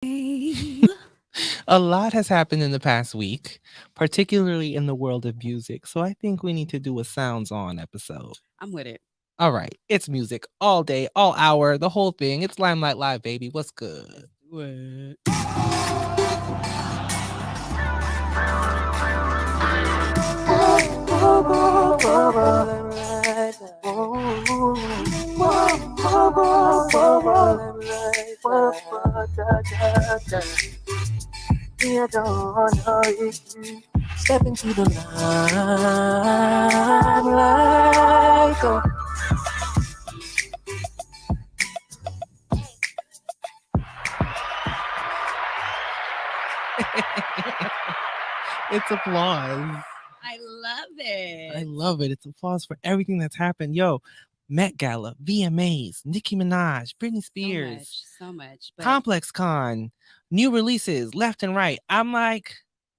A lot has happened in the past week, particularly in the world of music. So I think we need to do a Sounds On episode. I'm with it. All right. It's music all day, all hour, the whole thing. It's Limelight Live, baby. What's good? Do it. Step into the limelight. It's applause. I love it. I love it. It's applause for everything that's happened. Yo, Met Gala, VMAs, Nicki Minaj, Britney Spears, So much. But Complex Con, new releases left and right. I'm like,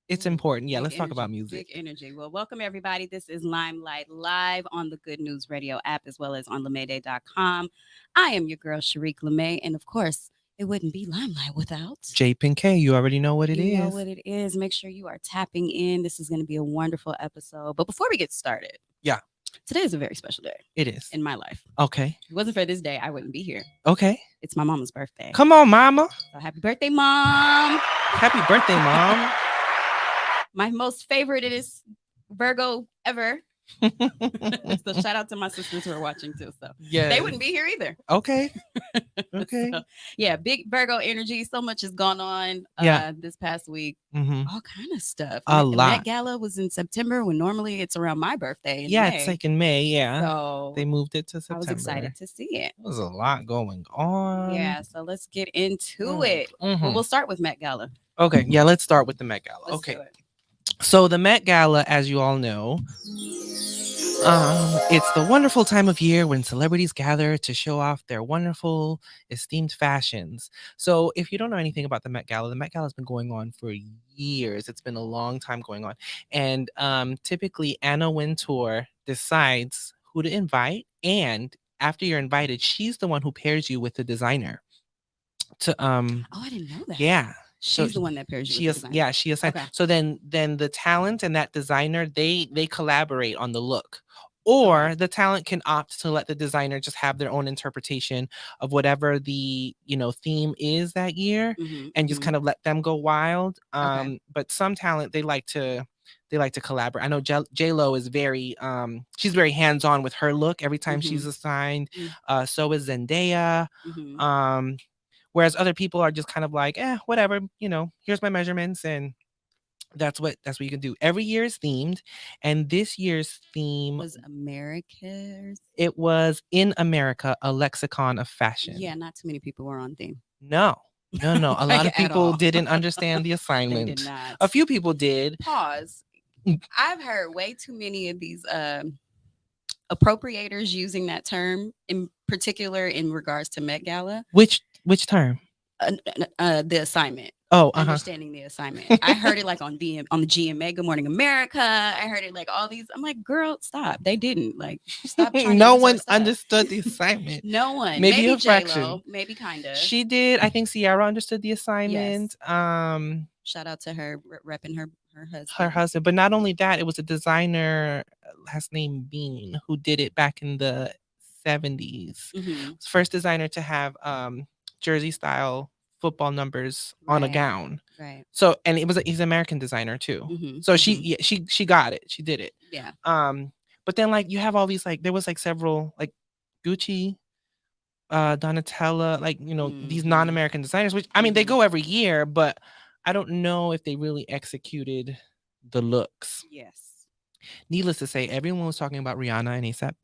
it's Ooh, important. Yeah, big let's talk energy, about music. Big energy. Well, welcome everybody. This is Limelight live on the Good News Radio app as well as on LeMayday.com. I am your girl, Sharique LeMay. And of course, it wouldn't be Limelight without. J Pin K, you already know what it You know is. what it is. Make sure you are tapping in. This is going to be a wonderful episode. But before we get started, Yeah, today is a very special day it is. in my life. Okay. If it wasn't for this day, I wouldn't be here. Okay. It's my mama's birthday. Come on, mama. So happy birthday, mom. Happy birthday, mom. My most favorite is Virgo ever. So shout out to my sisters who are watching too. So Yeah. they wouldn't be here either. Okay. Okay. So, yeah, big Virgo energy. So much has gone on this past week. Mm-hmm. All kind of stuff. A Met lot. Gala was in September when normally it's around my birthday. Yeah, May. it's like in May. Yeah. So they moved it to September. I was excited to see it. There was a lot going on. Yeah, so let's get into it. Mm-hmm. Well, we'll start with Met Gala. Okay, yeah, let's start with the Met Gala. Let's okay. do it. So the Met Gala, as you all know, it's the wonderful time of year when celebrities gather to show off their wonderful, esteemed fashions. So if you don't know anything about the Met Gala has been going on for years. It's been a long time going on. And typically Anna Wintour decides who to invite. And after you're invited, she's the one who pairs you with the designer. To Oh, I didn't know that. Yeah. She's the one that pairs you with the designer. Yeah, she assigned. Okay. So then the talent and that designer, they collaborate on the look. Or the talent can opt to let the designer just have their own interpretation of whatever the theme is that year, and just kind of let them go wild. But some talent, they like to collaborate. I know J Lo is very she's very hands on with her look every time she's assigned. So is Zendaya. Whereas other people are just kind of like, whatever, here's my measurements, and that's what you can do. Every year is themed, and this year's theme was America's. It was In America, a lexicon of fashion. Yeah, not too many people were on theme. No. A lot of people didn't understand the assignment. They did not. A few people did. Pause. I've heard way too many of these appropriators using that term, in particular in regards to Met Gala. Which term? The assignment. Understanding the assignment. I heard it like on the GMA, Good Morning America. I heard it like all these. I'm like, girl, stop. They didn't stop. No one understood the assignment. No one. Maybe a fraction. J-Lo, maybe kind of. She did. I think Ciara understood the assignment. Yes. Shout out to her repping her husband. Her husband, but not only that, it was a designer, last name Bean, who did it back in the 70s. First designer to have jersey style football numbers on a gown. Right. So, and he's an American designer too. So she got it. She did it. Yeah. But then like you have all these there was several Gucci, Donatella, these non-American designers, which I mean they go every year, but I don't know if they really executed the looks. Yes. Needless to say, everyone was talking about Rihanna and ASAP.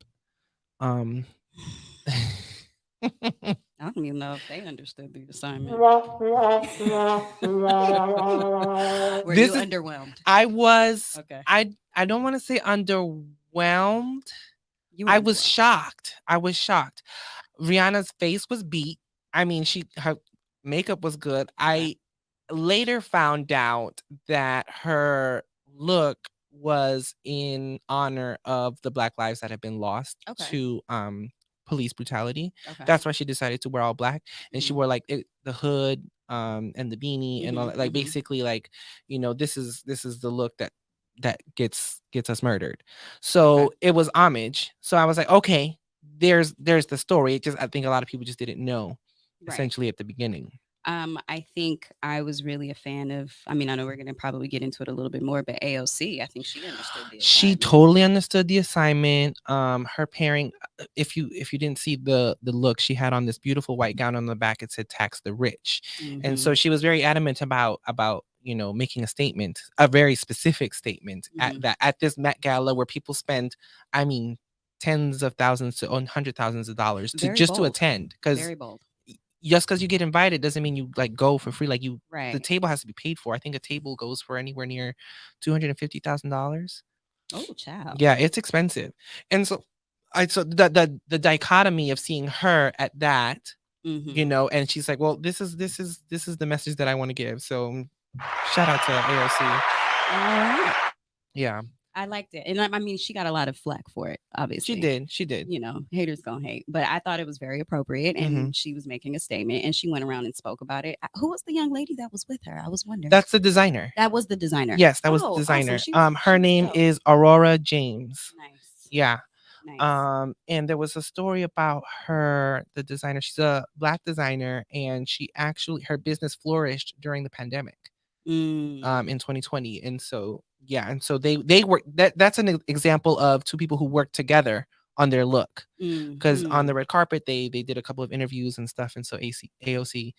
I don't even know if they understood the assignment. Were you underwhelmed? I was. Okay. I don't want to say underwhelmed. I was shocked. Rihanna's face was beat. I mean, her makeup was good. I later found out that her look was in honor of the Black lives that have been lost to police brutality. That's why she decided to wear all black, and she wore the hood and the beanie and all Mhm, that. Like mhm. basically like, this is the look that gets us murdered. So Okay. it was homage. So I was like, okay, there's the story. It just, I think a lot of people just didn't know Right. essentially at the beginning. I think I was really a fan of. I mean, I know we're going to probably get into it a little bit more, but AOC, I think she understood the She assignment. totally understood the assignment. Her pairing, if you didn't see the look, she had on this beautiful white gown on the back. It said "tax the rich," and so Mhm, she was very adamant about making a statement, a very specific statement mhm. at this Met Gala where people spend, I mean, tens of thousands to hundred thousands of dollars to Very just to bold. attend. Because Very bold. just because you get invited doesn't mean you like go for free. Like the Right. table has to be paid for. I think a table goes for anywhere near $250,000. Oh, child. Yeah, it's expensive. And so the dichotomy of seeing her at that, Mhm. and she's like, "Well, this is the message that I want to give." So shout out to AOC. All right. Yeah, I liked it, and I mean, she got a lot of flack for it. she Obviously, did. She did. haters gonna hate, but I thought it was very appropriate, Hmm. and she was making a statement, and she went around and spoke about it. Who was the young lady that was with her? I was wondering. That's the designer. That was the designer. Yes, that was the Oh, awesome. designer. She Her was name dope. is Aurora James. Nice. Yeah. Nice. And there was a story about her, the designer. She's a Black designer, and she actually, her business flourished during the pandemic. Mm. In 2020. And so yeah, and so they work, that's an example of two people who work together on their look. Because on the Mhm. red carpet they did a couple of interviews and stuff, and so AOC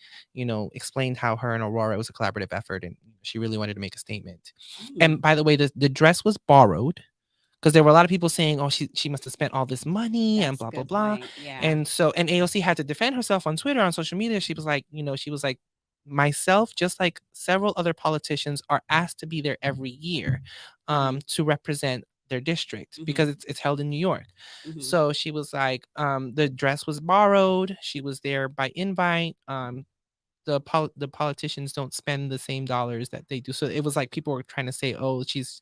explained how her and Aurora, it was a collaborative effort, and she really wanted to make a statement. And Mm. by the way, the dress was borrowed, because there were a lot of people saying, "Oh, she must have spent all this money and That's a blah blah good blah." point. Yeah. And so, and AOC had to defend herself on Twitter, on social media. She was like, myself, just like several other politicians, are asked to be there every year, Mhm. to represent their district, Mhm. because it's held in New York. Mhm. So she was like, the dress was borrowed. She was there by invite. The politicians don't spend the same dollars that they do. So it was like people were trying to say, "Oh, she's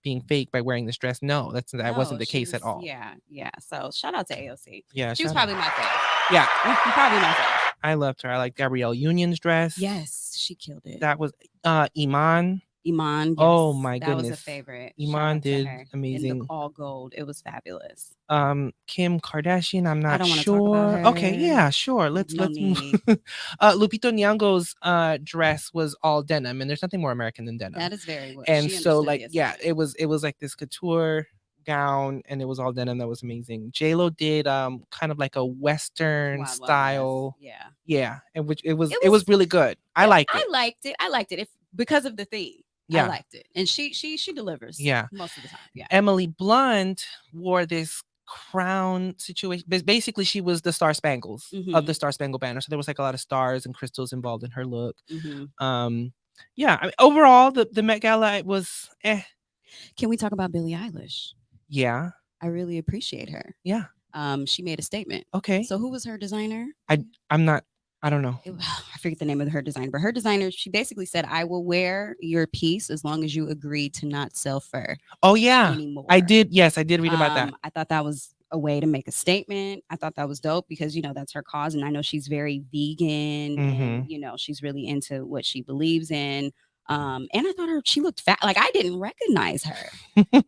being fake by wearing this dress." No, that wasn't No, the she case at was. all. Yeah, yeah. So shout out to AOC. Yeah, She was shout out. probably my favorite. Yeah, Probably my favorite. I loved her. I like Gabrielle Union's dress. Yes, she killed it. That was Iman. Iman, Oh yes, my that was a goodness. favorite. Shout Iman out to did her in the amazing. all gold. It was fabulous. Kim Kardashian, I'm I not don't want to talk about sure. Okay, her. yeah, sure. No Let's move. need. Lupito Nyong'o's dress was all denim, and there's nothing more American than denim. That is very well. And She so understood like, the yeah, assignment. it was like this couture gown, and it was all denim. That was amazing. J-Lo did kind of like a western Wild Wild West. style. Yeah. Yeah, and which it was It it was was. really good. I liked I it. liked it. I liked it. If because of the theme, I Yeah. liked it, and she delivers. Yeah. Most of the time. Yeah. Emily Blunt wore this crown situation. Basically, she was the Star Spangles of the Mhm. Star Spangled Banner. So there was like a lot of stars and crystals involved in her look. Mhm. Um, yeah, I mean, overall, the Met Gala was Can we talk about Billie Eilish? yeah, I really appreciate her. yeah, She made a statement. okay. So who was her designer? I'm not. I don't know. I forget the name of her designer, but her designer, she basically said, "I will wear your piece as long as you agree to not sell fur Oh yeah, anymore." I did. Yes, I did read about that. I thought that was a way to make a statement. I thought that was dope because that's her cause, and I know she's very vegan, and Hmm. she's really into what she believes in. And I thought she looked fat. Like I didn't recognize her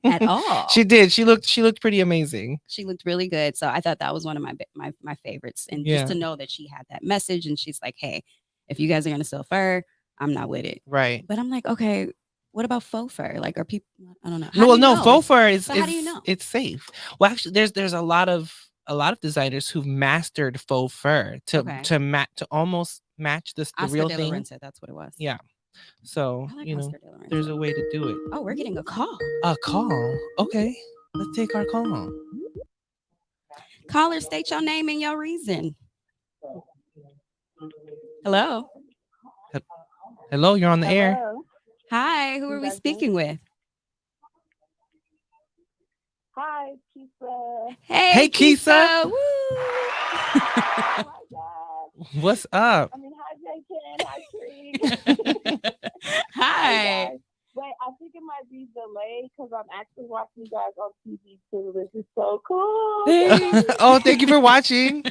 at all. She did. She looked pretty amazing. She looked really good. So I thought that was one of my favorites. And just Yeah. to know that she had that message and she's like, hey, if you guys are gonna sell fur, I'm not with it. Right. But I'm like, okay, what about faux fur? Like, are people? I don't know. How No, do well, you no, know? faux fur is But how do you know? it's safe. Well, actually, there's a lot of designers who've mastered faux fur to Okay. to almost match the Oscar real De La thing. Renta, that's what it was. Yeah. So I like Oscar De La Renta. there's a way to do it. Oh, we're getting a call. A call. Okay, let's take our call. Caller, state your name and your reason. Hello. Hello, you're on the air. Hello. Hi. Who are we speaking with? Hi, Kisa. Hey, Kisa. Woo. Oh my God. What's up? I mean, hi, J10. Hi, Tree. Hi. guys. Wait, I think it might be delayed because I'm actually watching you guys on TV too. This is so cool. Oh, thank you for watching.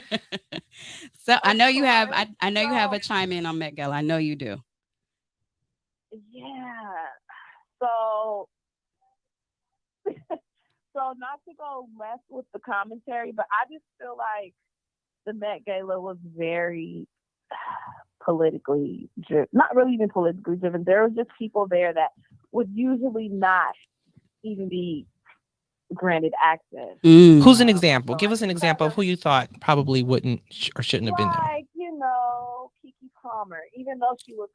So I know you have. course. I know you have a So chime in on Met Gala. I know you do. yeah. So so not to go less with the commentary, but I just feel like the Met Gala was very politically driven. Not really even politically driven. There were just people there that would usually not even be granted access. Who's an And example? so Give I us an just kind example of of who you thought probably wouldn't or shouldn't have been there. like, Kiki Palmer, even though she was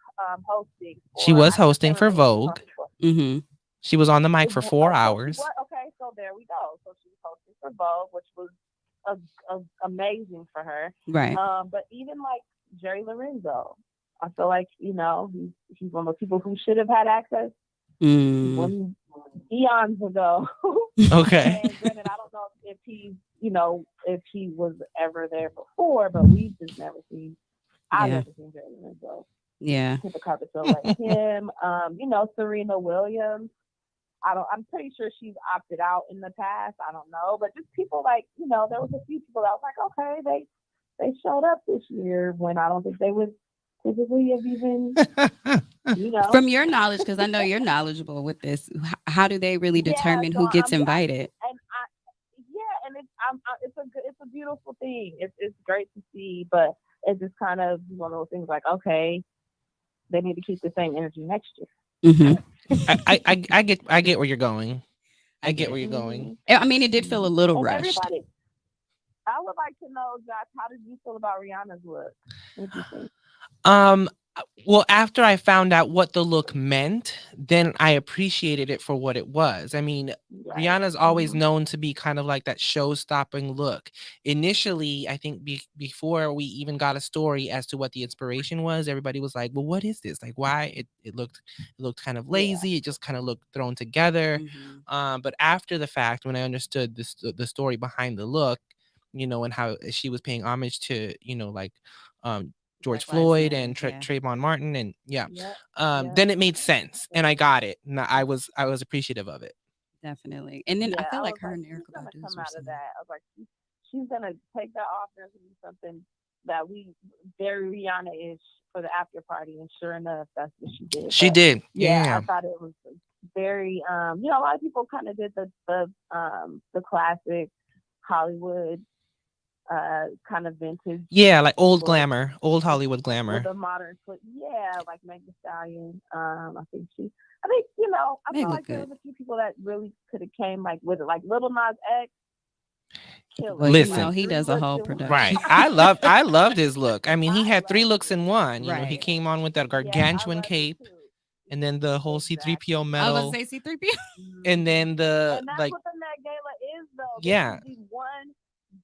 hosting She for, was I hosting can't for remember what she was Vogue. hosting for. Mm-hmm. She was on the mic for four So she hours. was okay. So there we go. So she was hosting for Vogue, which was amazing for her. Right. But even like Jerry Lorenzo, I feel like he's one of those people who should have had access Mm. when eons ago. Okay. And granted, I don't know if if he was ever there before, but we've just never seen. I've Yeah. never seen Jerry Lorenzo Yeah. hit the carpet so like him. Serena Williams. I'm pretty sure she's opted out in the past. I don't know, but just people like there was a few people that was like, okay, they showed up this year when I don't think they would typically have even From your knowledge, because I know you're knowledgeable with this, how do they really Yeah, determine so who gets invited? it's a beautiful thing. It's great to see, but it's just kind of one of those things like, okay, they need to keep the same energy next year. Mm-hmm. I get where you're going. I get it. where you're going. I mean, it did feel a little And rushed. everybody, I would like to know, Josh, how did you feel about Rihanna's look? What do you think? Um, well, after I found out what the look meant, then I appreciated it for what it was. I mean, Right. Rihanna's always known to be kind of like that show-stopping look. Initially, I think before we even got a story as to what the inspiration was, everybody was like, "Well, what is this? Like, why it looked kind of Yeah. lazy. It just kind of looked thrown together." But after the fact, when I understood the story behind the look, and how she was paying homage to, like, um George Black Lives Floyd Matter, and yeah. Trayvon Martin, and Yep. then it made sense, and I got it, and I was appreciative of it. Definitely. And then I Yeah, feel I like was her like, and she's Erica gonna Badu's come were out of similar. that. I was like, she's gonna take that off and do something that we very Rihanna-ish for the after party, and sure enough, that's what she did. She But did. yeah, Yeah. I thought it was very a lot of people kind of did the classic Hollywood kind of vintage Yeah, like old look glamour, old Hollywood glamour. with a modern foot. Yeah, like Meg Thee Stallion. I think I They feel look like there good. was a few people that really could have came like with it, like Little Nas X. Killer. Well, Listen. he does a whole production. Right. I loved his look. I mean, he had three loved looks in one. He Right. came on with that Yes, I gargantuan loved it cape, too. and then the whole C3PO I was medal, about to say C3PO. and then the And that's like, what the Met Gala is, though. yeah. This is the one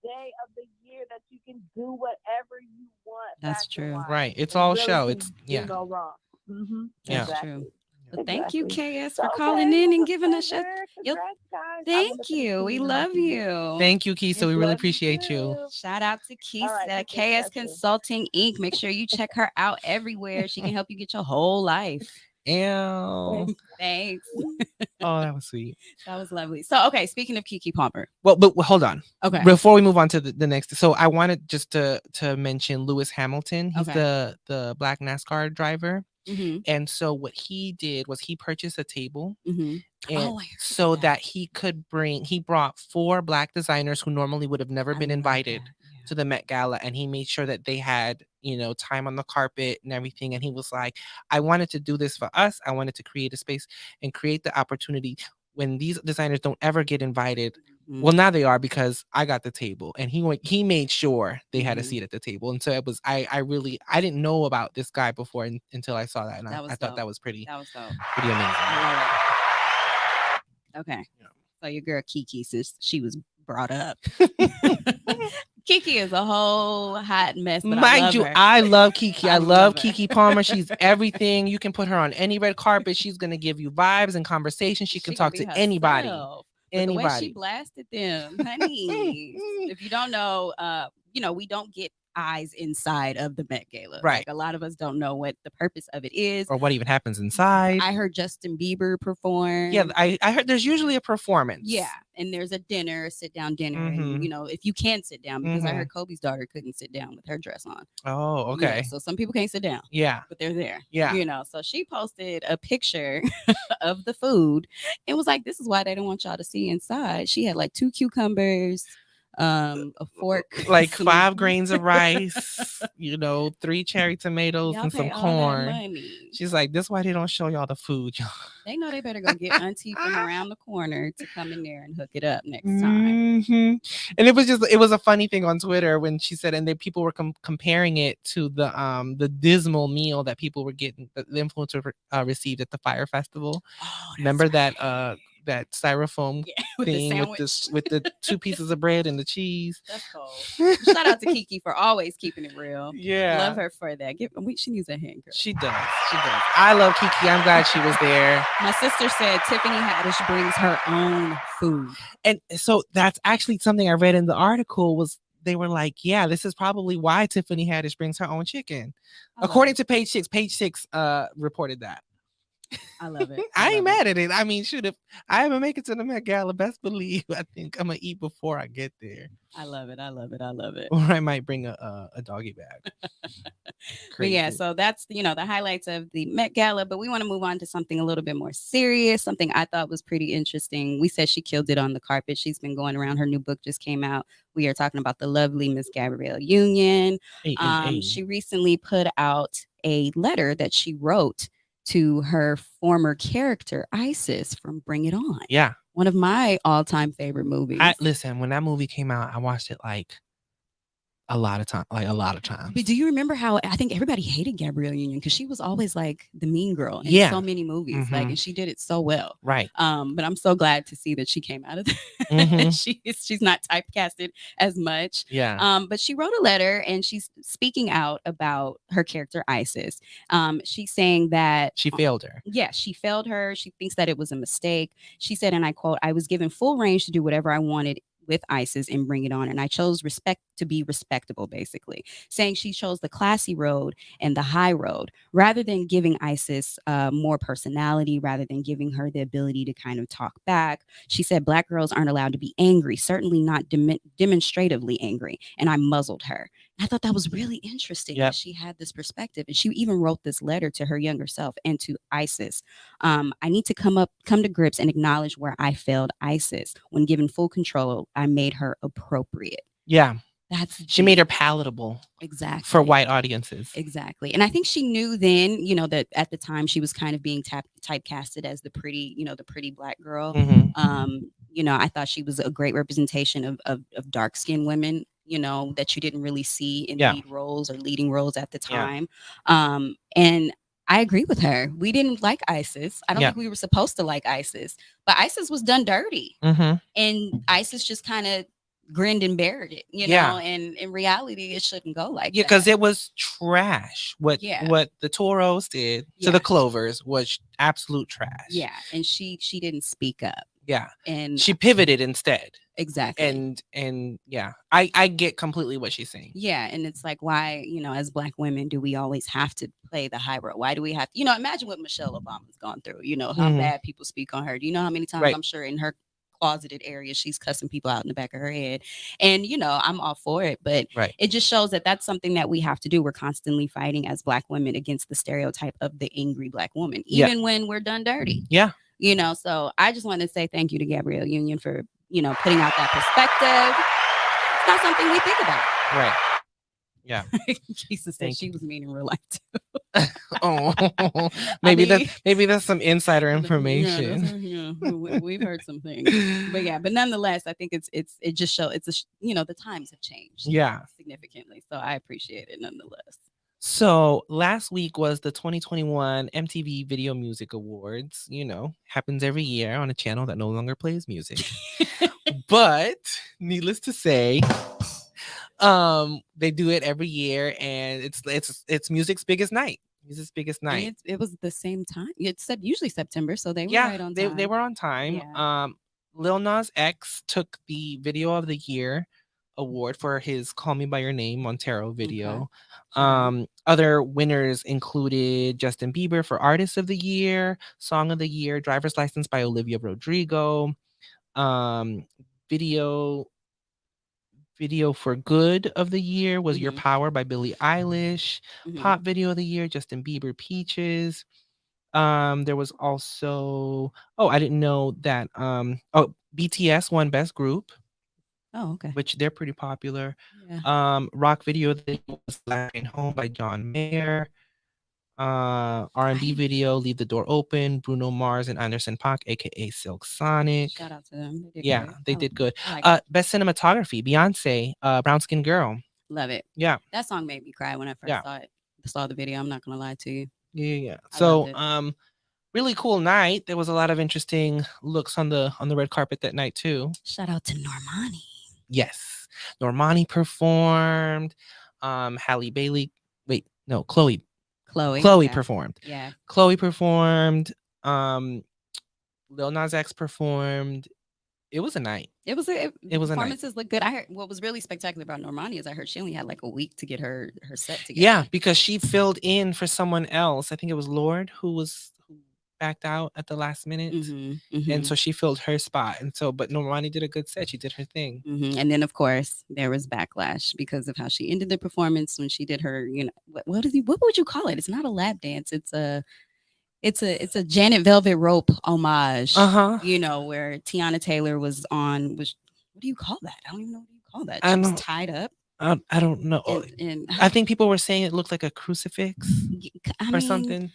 day of the year that you can do whatever you want. That's true. fashion-wise, Right. It's and all really show. can It's do no wrong. Yeah. That's Exactly. true. Well, thank you, Exactly. KS, So, for calling okay, in well, and giving us your. congrats, guys. I will Thank definitely you. We tune in love to you. you. Thank you, Keisa. We really Love you appreciate you. too. Shout out to All right, Keisa, keep it KS special. Consulting Inc. Make sure you check her out everywhere. She can help you get your whole life. Ew. Thanks. Oh, that was sweet. That was lovely. So, okay, speaking of Kiki Palmer. Well, but hold on. Okay. Before we move on to the next, so I wanted just to mention Lewis Hamilton. He's Okay. the black NASCAR driver. Mm-hmm. And so what he did was he purchased a table, Mm-hmm. and I heard so that. that he brought 4 black designers who normally would have never been invited to the Met Gala, and he made sure that they had, time on the carpet and everything. And he was like, I wanted to do this for us. I wanted to create a space and create the opportunity when these designers don't ever get invited. Well, now they are, because I got the table, and he made sure they had a seat at the table. And so it was, I didn't know about this guy before until I saw that, and I thought that was pretty That was dope. pretty amazing. I love it. Okay. Yeah. So your girl Kiki, since she was brought up. Kiki is a whole hot mess. But Mind you, her. I love Kiki. I love her. Kiki Palmer. She's everything. You can put her on any red carpet. She's gonna give you vibes and conversation. She can talk to anybody. But the way she blasted them, honey. If you don't know, we don't get eyes inside of the Met Gala. Right. Like a lot of us don't know what the purpose of it is. Or what even happens inside. I heard Justin Bieber perform. Yeah, I heard there's usually a performance. Yeah, and there's a dinner, a sit down dinner, Mhm. and if you can sit down, because I Mhm. heard Kobe's daughter couldn't sit down with her dress on. Oh, Yeah, okay. so some people can't sit down, Yeah. but they're there. Yeah. So she posted a picture of the food and was like, "This is why they don't want y'all to see inside." She had like 2 cucumbers, a fork, Like some- 5 grains of rice, 3 cherry tomatoes Y'all and some pay all that corn. money. She's like, this is why they don't show y'all the food, y'all. They know they better go get auntie from around the corner to come in there and hook it up next time. And it was a funny thing on Twitter when she said, and then people were comparing it to the dismal meal that people were getting, the influencer received at the Fire Festival. Oh, Remember right. that styrofoam with the thing sandwich. with the 2 pieces of bread and the cheese. That's cold. Shout out to Kiki for always keeping it real. Yeah, love her for that. She needs a hand, girl. She does. I love Kiki. I'm glad she was there. My sister said Tiffany Haddish brings her own food, and so that's actually something I read in the article. Was they were like, yeah, this is probably why Tiffany Haddish brings her own chicken, according to Page Six. Page Six reported that. I love it. I ain't mad at it. I mean, shoot, if I ever make it to the Met Gala, best believe I think I'm gonna eat before I get there. I love it. Or I might bring a doggy bag. But yeah, so that's the highlights of the Met Gala. But we want to move on to something a little bit more serious. Something I thought was pretty interesting. We said she killed it on the carpet. She's been going around. Her new book just came out. We are talking about the lovely Miss Gabrielle Union. She recently put out a letter that she wrote to her former character, Isis, from Bring It On. Yeah. One of my all-time favorite movies. Listen, when that movie came out, I watched it like a lot of times. But do you remember how I think everybody hated Gabrielle Union because she was always like the mean girl in so many movies, like, and she did it so well, right? But I'm so glad to see that she came out of that. She's not typecasted as much, But she wrote a letter and she's speaking out about her character Isis. She's saying that she failed her. Yeah, she failed her. She thinks that it was a mistake. She said, and I quote, "I was given full range to do whatever I wanted with Isis and Bring It On, and I chose to be respectable," basically saying she chose the classy road and the high road rather than giving Isis more personality, rather than giving her the ability to kind of talk back. She said Black girls aren't allowed to be angry, certainly not demonstratively angry, and I muzzled her. And I thought that was really interesting that she had this perspective, and she even wrote this letter to her younger self and to Isis. I need to come to grips and acknowledge where I failed Isis. When given full control, I made her appropriate. Yeah. She made her palatable. Exactly. For white audiences. Exactly. And I think she knew then, that at the time she was kind of being typecasted as the pretty Black girl. I thought she was a great representation of dark-skinned women, that you didn't really see in lead roles or leading roles at the time. And I agree with her. We didn't like Isis. I don't think we were supposed to like Isis, but Isis was done dirty. And Isis just kind of grinned and bared it, know, and in reality it shouldn't go like that. Because it was trash. What the Toros did to the Clovers was absolute trash. Yeah, and she didn't speak up. Yeah, and she pivoted instead. Exactly. And yeah, I get completely what she's saying. Yeah, and it's like, why, as Black women, do we always have to play the high road? Why do we have to, imagine what Michelle Obama's gone through, how bad people speak on her. Do you know how many times I'm sure in her closeted area she's cussing people out in the back of her head? And I'm all for it, but it just shows that that's something that we have to do. We're constantly fighting as Black women against the stereotype of the angry Black woman, even when we're done dirty. So I just want to say thank you to Gabrielle Union for putting out that perspective. It's not something we think about. Right. Yeah. Jesus said she was mean in real life too. Oh, maybe that's some insider information. Yeah, we've heard some things, but nonetheless, I think it just shows the times have changed. Significantly. So I appreciate it nonetheless. So last week was the 2021 MTV Video Music Awards. Happens every year on a channel that no longer plays music. But needless to say, they do it every year, and it's music's biggest night. Music's biggest night. It was the same time. It's usually September, so they were right on time. They were on time. Yeah. Lil Nas X took the Video of the Year award for his "Call Me by Your Name" Montero Okay. video. Shout out. Other winners included Justin Bieber for Artist of the Year, Song of the Year, Driver's License by Olivia Rodrigo, um, video video for Good of the Year was Your Mhm. Power by Billie Eilish, Mhm. Pop Video of the Year, Justin Bieber, Peaches. There was also, oh, I didn't know that, oh, BTS won Best Group, Oh, okay. which they're pretty popular. Yeah. Rock Video of the Year was Last Train Home by John Mayer. R&B I video Leave the Door Open, Bruno Mars and Anderson .Paak, aka Silk Sonic. shout out to them. They did Yeah, great. they did good. I like it. Best cinematography, Beyonce, Brown Skin Girl. Love it. Yeah, That song made me cry when I first yeah, saw the video. I'm not gonna lie to you. yeah. I loved So, it. really cool night. There was a lot of interesting looks on the red carpet that night too. Shout out to Normani. Yes, Normani performed. Halle Bailey. Wait, no, Chloe. Chloe. Chloe Yeah. performed. Yeah. Chloe performed. Lil Nas X performed. It was a night. It was It was a night. performances look good. I heard what was really spectacular about Normani is I heard she only had like a week to get her set together. Yeah, because she filled in for someone else. I think it was Lord who backed out at the last minute. And so she filled her spot. And so, but Normani did a good set. She did her thing. And then of course there was backlash because of how she ended the performance when she did her, what would you call it? It's not a lap dance. It's a Janet Velvet Rope homage. Uh-huh. Where Tiana Taylor was on. What do you call that? I don't even know what you call that. I She was don't- tied up. I don't know. And I think people were saying it looked like a crucifix or something.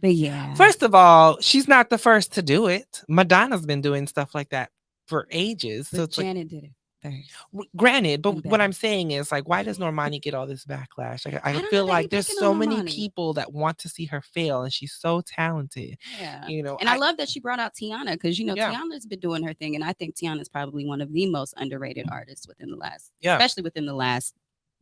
But yeah. First of all, she's not the first to do it. Madonna's been doing stuff like that for ages. But So it's Janet did it first. granted, but And what better. I'm saying is like, why does Normani get all this backlash? Like, I don't know, feel they like be there's picking so on many Normani. people that want to see her fail, and she's so talented. Yeah. And I love that she brought out Tiana because Yeah. Tiana's been doing her thing, and I think Tiana's probably one of the most underrated artists within the last, Yeah. especially within the last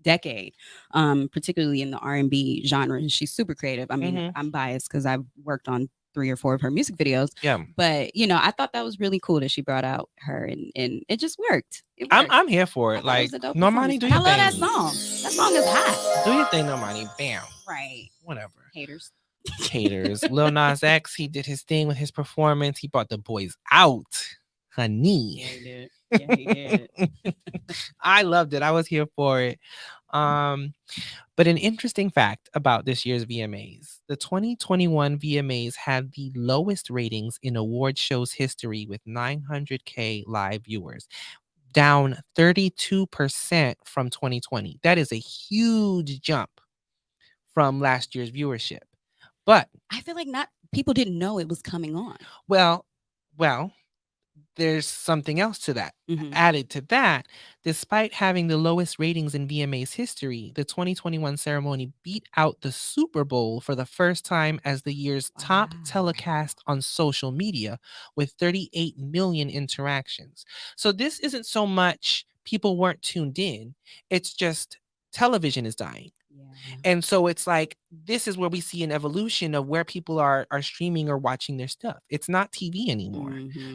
decade, particularly in the R&B genre. She's super creative. I mean, I'm biased because I've worked on 3 or 4 of her music videos. Yeah. But I thought that was really cool that she brought out her, and it just worked. It worked. I'm here for I it. thought Like was a dope Normani, performance. do And your I love thing. that song. That song is hot. Do your thing, Normani. Bam. Right. Whatever. Haters. Haters. Lil Nas X, he did his thing with his performance. He brought the boys out, honey. Yeah, he did. Yeah, he did. I loved it. I was here for it. But an interesting fact about this year's VMAs, the 2021 VMAs had the lowest ratings in award shows history with 900K live viewers, down 32% from 2020. That is a huge jump from last year's viewership. But I feel like people didn't know it was coming on. well, there's something else to that. Added to that, despite having the lowest ratings in VMA's history, the 2021 ceremony beat out the Super Bowl for the first time as the year's top telecast on social media with 38 million interactions. So this isn't so much people weren't tuned in, it's just television is dying. And so it's like, this is where we see an evolution of where people are streaming or watching their stuff. It's not TV anymore.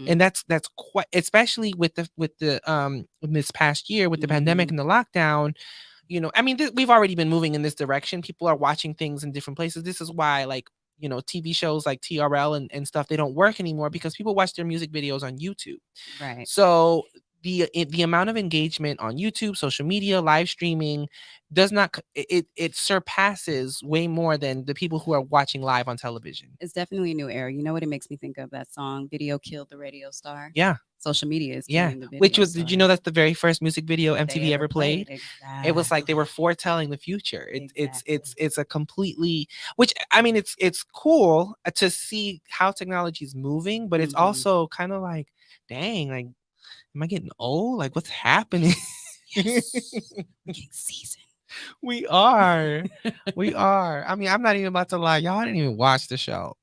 And that's quite, especially with this past year with the pandemic and the lockdown, I mean, we've already been moving in this direction. People are watching things in different places. This is why, like, TV shows like TRL and stuff, they don't work anymore because people watch their music videos on YouTube. Right. So the amount of engagement on YouTube, social media, live streaming does not, it surpasses way more than the people who are watching live on television. It's definitely a new era. You know what it makes me think of? That song, Video Killed the Radio Star. Yeah. Social media is killing the video Which was, star. did you know that's the very first music video MTV ever played? Exactly. It was like they were foretelling the future. It's a completely, which, I mean, it's cool to see how technology is moving, but it's also kind of like, dang, like, am I getting old? Like, what's happening? Yes. We're getting seasoned. We are. We are. I mean, I'm not even about to lie. Y'all didn't even watch the show.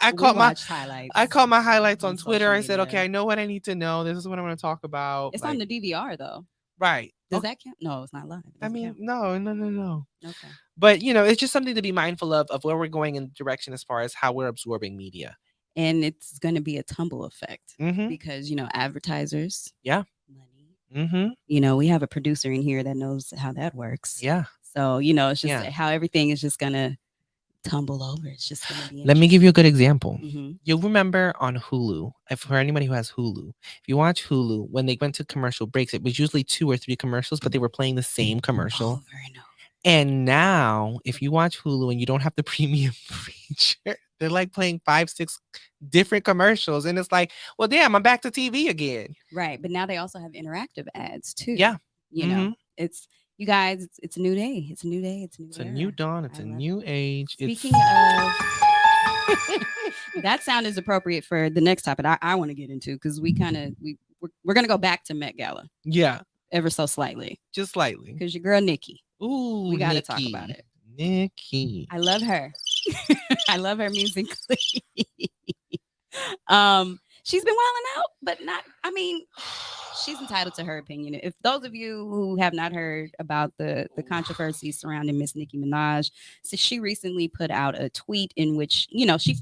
I caught my highlights on Twitter. I said, okay, I know what I need to know. This is what I'm going to talk about. It's on the DVR though. Right. Does that count? No, it's not live. I mean, no. Okay. But, it's just something to be mindful of where we're going in direction as far as how we're absorbing media. And it's going to be a tumble effect Mhm. because, advertisers. Yeah. Money. Mm-hmm. We have a producer in here that knows how that works. Yeah. So, it's just Yeah. how everything is just going to tumble over. It's just going to be Let me give you a good example. Mm-hmm. You'll remember on Hulu, if for anybody who has Hulu, if you watch Hulu, when they went to commercial breaks, it was usually 2 or 3 commercials, but they were playing the same commercial. Over and over. And now, if you watch Hulu and you don't have the premium feature, they're like playing 5, 6 different commercials. And it's like, well, damn, I'm back to TV again. Right. But now they also have interactive ads too. Yeah. It's, you guys, it's a new day. It's a new day. It's a new It's a era. new dawn. It's I a love new it. age. Speaking of, that sound is appropriate for the next topic I want to get into, because we're going to go back to Met Gala Yeah. ever so slightly. Just slightly. Because your girl, Nikki. Ooh, we got to talk about it. Nikki. I love her. I love her musically. She's been wilding out, but not, she's entitled to her opinion. If those of you who have not heard about the controversy surrounding Miss Nicki Minaj, so she recently put out a tweet in which, she,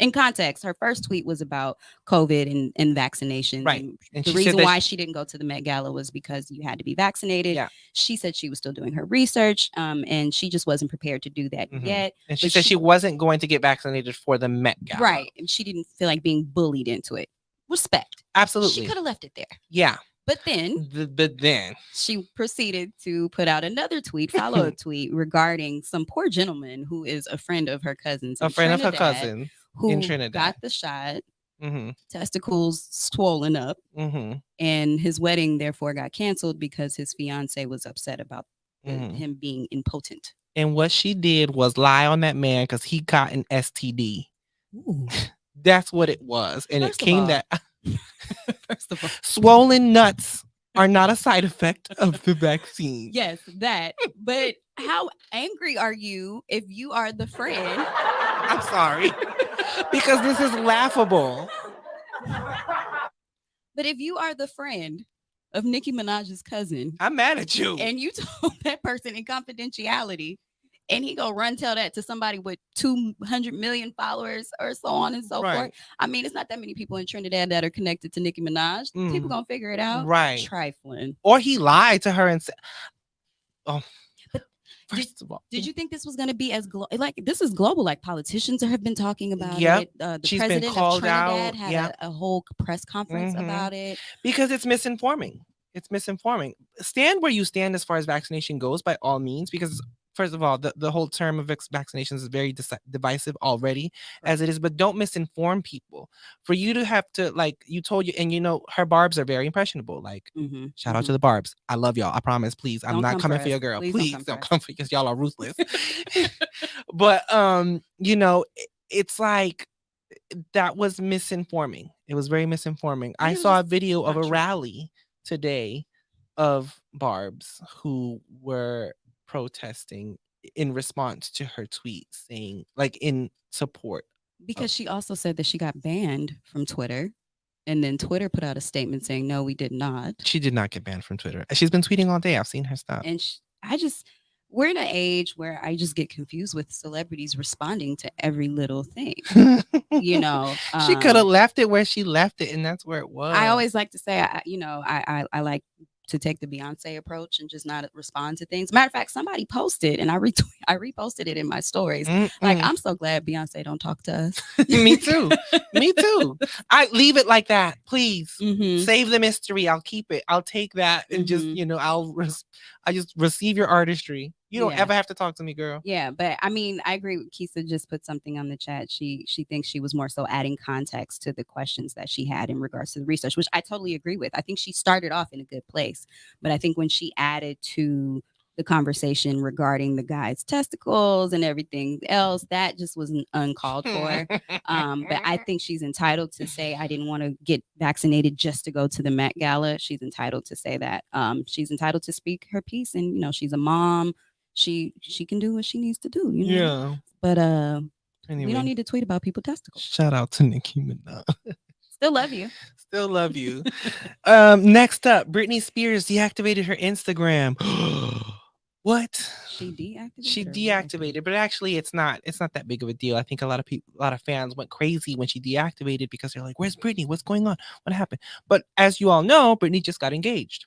in context, her first tweet was about COVID and vaccinations. Right. And the reason why she didn't go to the Met Gala was because you had to be vaccinated. Yeah. She said she was still doing her research, and she just wasn't prepared to do that yet. And she said she wasn't going to get vaccinated for the Met Gala. Right. And she didn't feel like being bullied into it. Respect. Absolutely. She could have left it there. Yeah. But then she proceeded to put out another tweet, follow-up tweet, regarding some poor gentleman who is a friend of her cousin's. A friend of her cousin who in Trinidad got the shot, mm-hmm. testicles swollen up, mm-hmm. and his wedding therefore got canceled because his fiance was upset about him being impotent. And what she did was lie on that man because he got an STD. Ooh. That's what it was. And First it came all, that first of all, swollen nuts are not a side effect of the vaccine. Yes, that. But how angry are you if you are the friend? I'm sorry. Because this is laughable. But if you are the friend of Nicki Minaj's cousin, I'm mad at you. And you told that person in confidentiality, and he go run tell that to somebody with 200 million followers or so on and so forth. It's not that many people in Trinidad that are connected to Nicki Minaj. People gonna figure it out. Right. Trifling. Or he lied to her and said, oh. First of all, did you think this was going to be as this is global? Like, politicians have been talking about it. The She's president been called of Trinidad out. had a whole press conference about it because it's misinforming. It's misinforming. Stand where you stand as far as vaccination goes, by all means, because first of all, the whole term of vaccinations is very divisive already as it is, but don't misinform people. For you to have to, like, you told you, and her barbs are very impressionable. Like, shout out to the barbs. I love y'all. I promise. Please, I'm not coming for your girl. Please don't come for, because y'all are ruthless. But it's like, that was misinforming. It was very misinforming. I saw a video of a rally today of barbs who were protesting in response to her tweet, saying, like, in support, because she also said that she got banned from Twitter, and then Twitter put out a statement saying, no, we did not. She did not get banned from Twitter. She's been tweeting all day. I've seen her stuff. And we're in an age where I just get confused with celebrities responding to every little thing. She could have left it where she left it, and that's where it was. I always like to say, I like to take the Beyonce approach and just not respond to things. Matter of fact, somebody posted and I reposted it in my stories. Like, I'm so glad Beyonce don't talk to us. Me too. I leave it like that, please. Save the mystery. I'll keep it. I'll take that and just, I just receive your artistry. You don't ever have to talk to me, girl. Yeah, but I agree with Kisa. Just put something on the chat. She thinks she was more so adding context to the questions that she had in regards to the research, which I totally agree with. I think she started off in a good place, but I think when she added to the conversation regarding the guy's testicles and everything else, that just wasn't uncalled for. But I think she's entitled to say, I didn't want to get vaccinated just to go to the Met Gala. She's entitled to say that. She's entitled to speak her piece, and she's a mom. She can do what she needs to do, Yeah. But anyway, we don't need to tweet about people's testicles. Shout out to Nicki Minaj. Still love you. Still love you. Next up, Britney Spears deactivated her Instagram. What? She deactivated? She deactivated, but actually it's not that big of a deal. I think a lot of fans went crazy when she deactivated because they're like, where's Britney? What's going on? What happened? But as you all know, Britney just got engaged.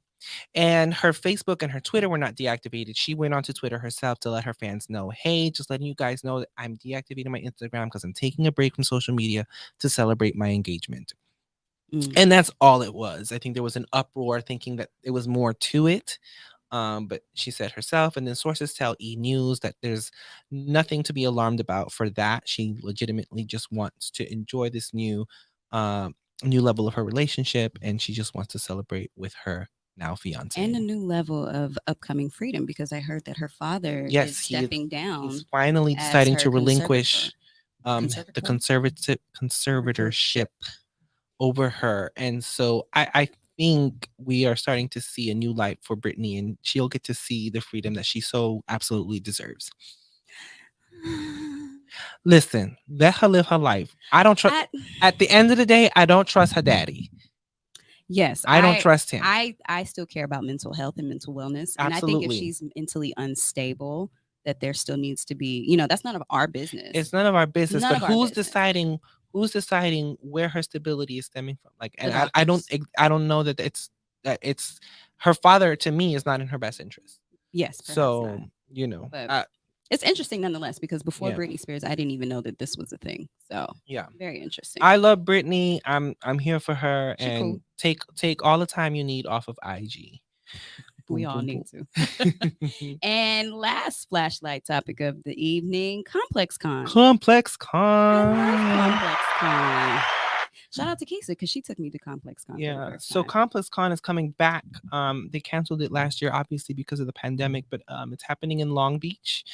And her Facebook and her Twitter were not deactivated. She went onto Twitter herself to let her fans know, hey, just letting you guys know that I'm deactivating my Instagram because I'm taking a break from social media to celebrate my engagement. Mm. And that's all it was. I think there was an uproar thinking that it was more to it. But she said herself, and then sources tell E News that there's nothing to be alarmed about for that. She legitimately just wants to enjoy this new level of her relationship, and she just wants to celebrate with her now fiance. And a new level of upcoming freedom, because I heard that her father is Yes, stepping down he's finally as deciding her to relinquish the conservator. conservatorship over her. And so I think we are starting to see a new light for Brittany, and she'll get to see the freedom that she so absolutely deserves. Listen, let her live her life. I don't trust. At the end of the day, I don't trust her daddy. Yes, I don't trust him. I still care about mental health and mental wellness, and I think if Absolutely. she's mentally unstable, that there still needs to be, that's none of our business. It's none of our business. None But of our who's business. deciding? Who's deciding where her stability is stemming from? Like, and The I don't doctors. I don't know that it's her father. To me, is not in her best interest. Yes, perhaps So not. But it's interesting nonetheless, because before Yeah. Britney Spears, I didn't even know that this was a thing. So yeah, very interesting. I love Britney. I'm here for her, She and cool. take all the time you need off of IG. We Boom, all boom, need boom. to. And last flashlight topic of the evening, Complex Con. Complex I love Con. Complex Con. Shout out to Kisa, because she took me to Complex Con. For the Yeah. first So time. Complex Con is coming back. They canceled it last year, obviously because of the pandemic, but it's happening in Long Beach.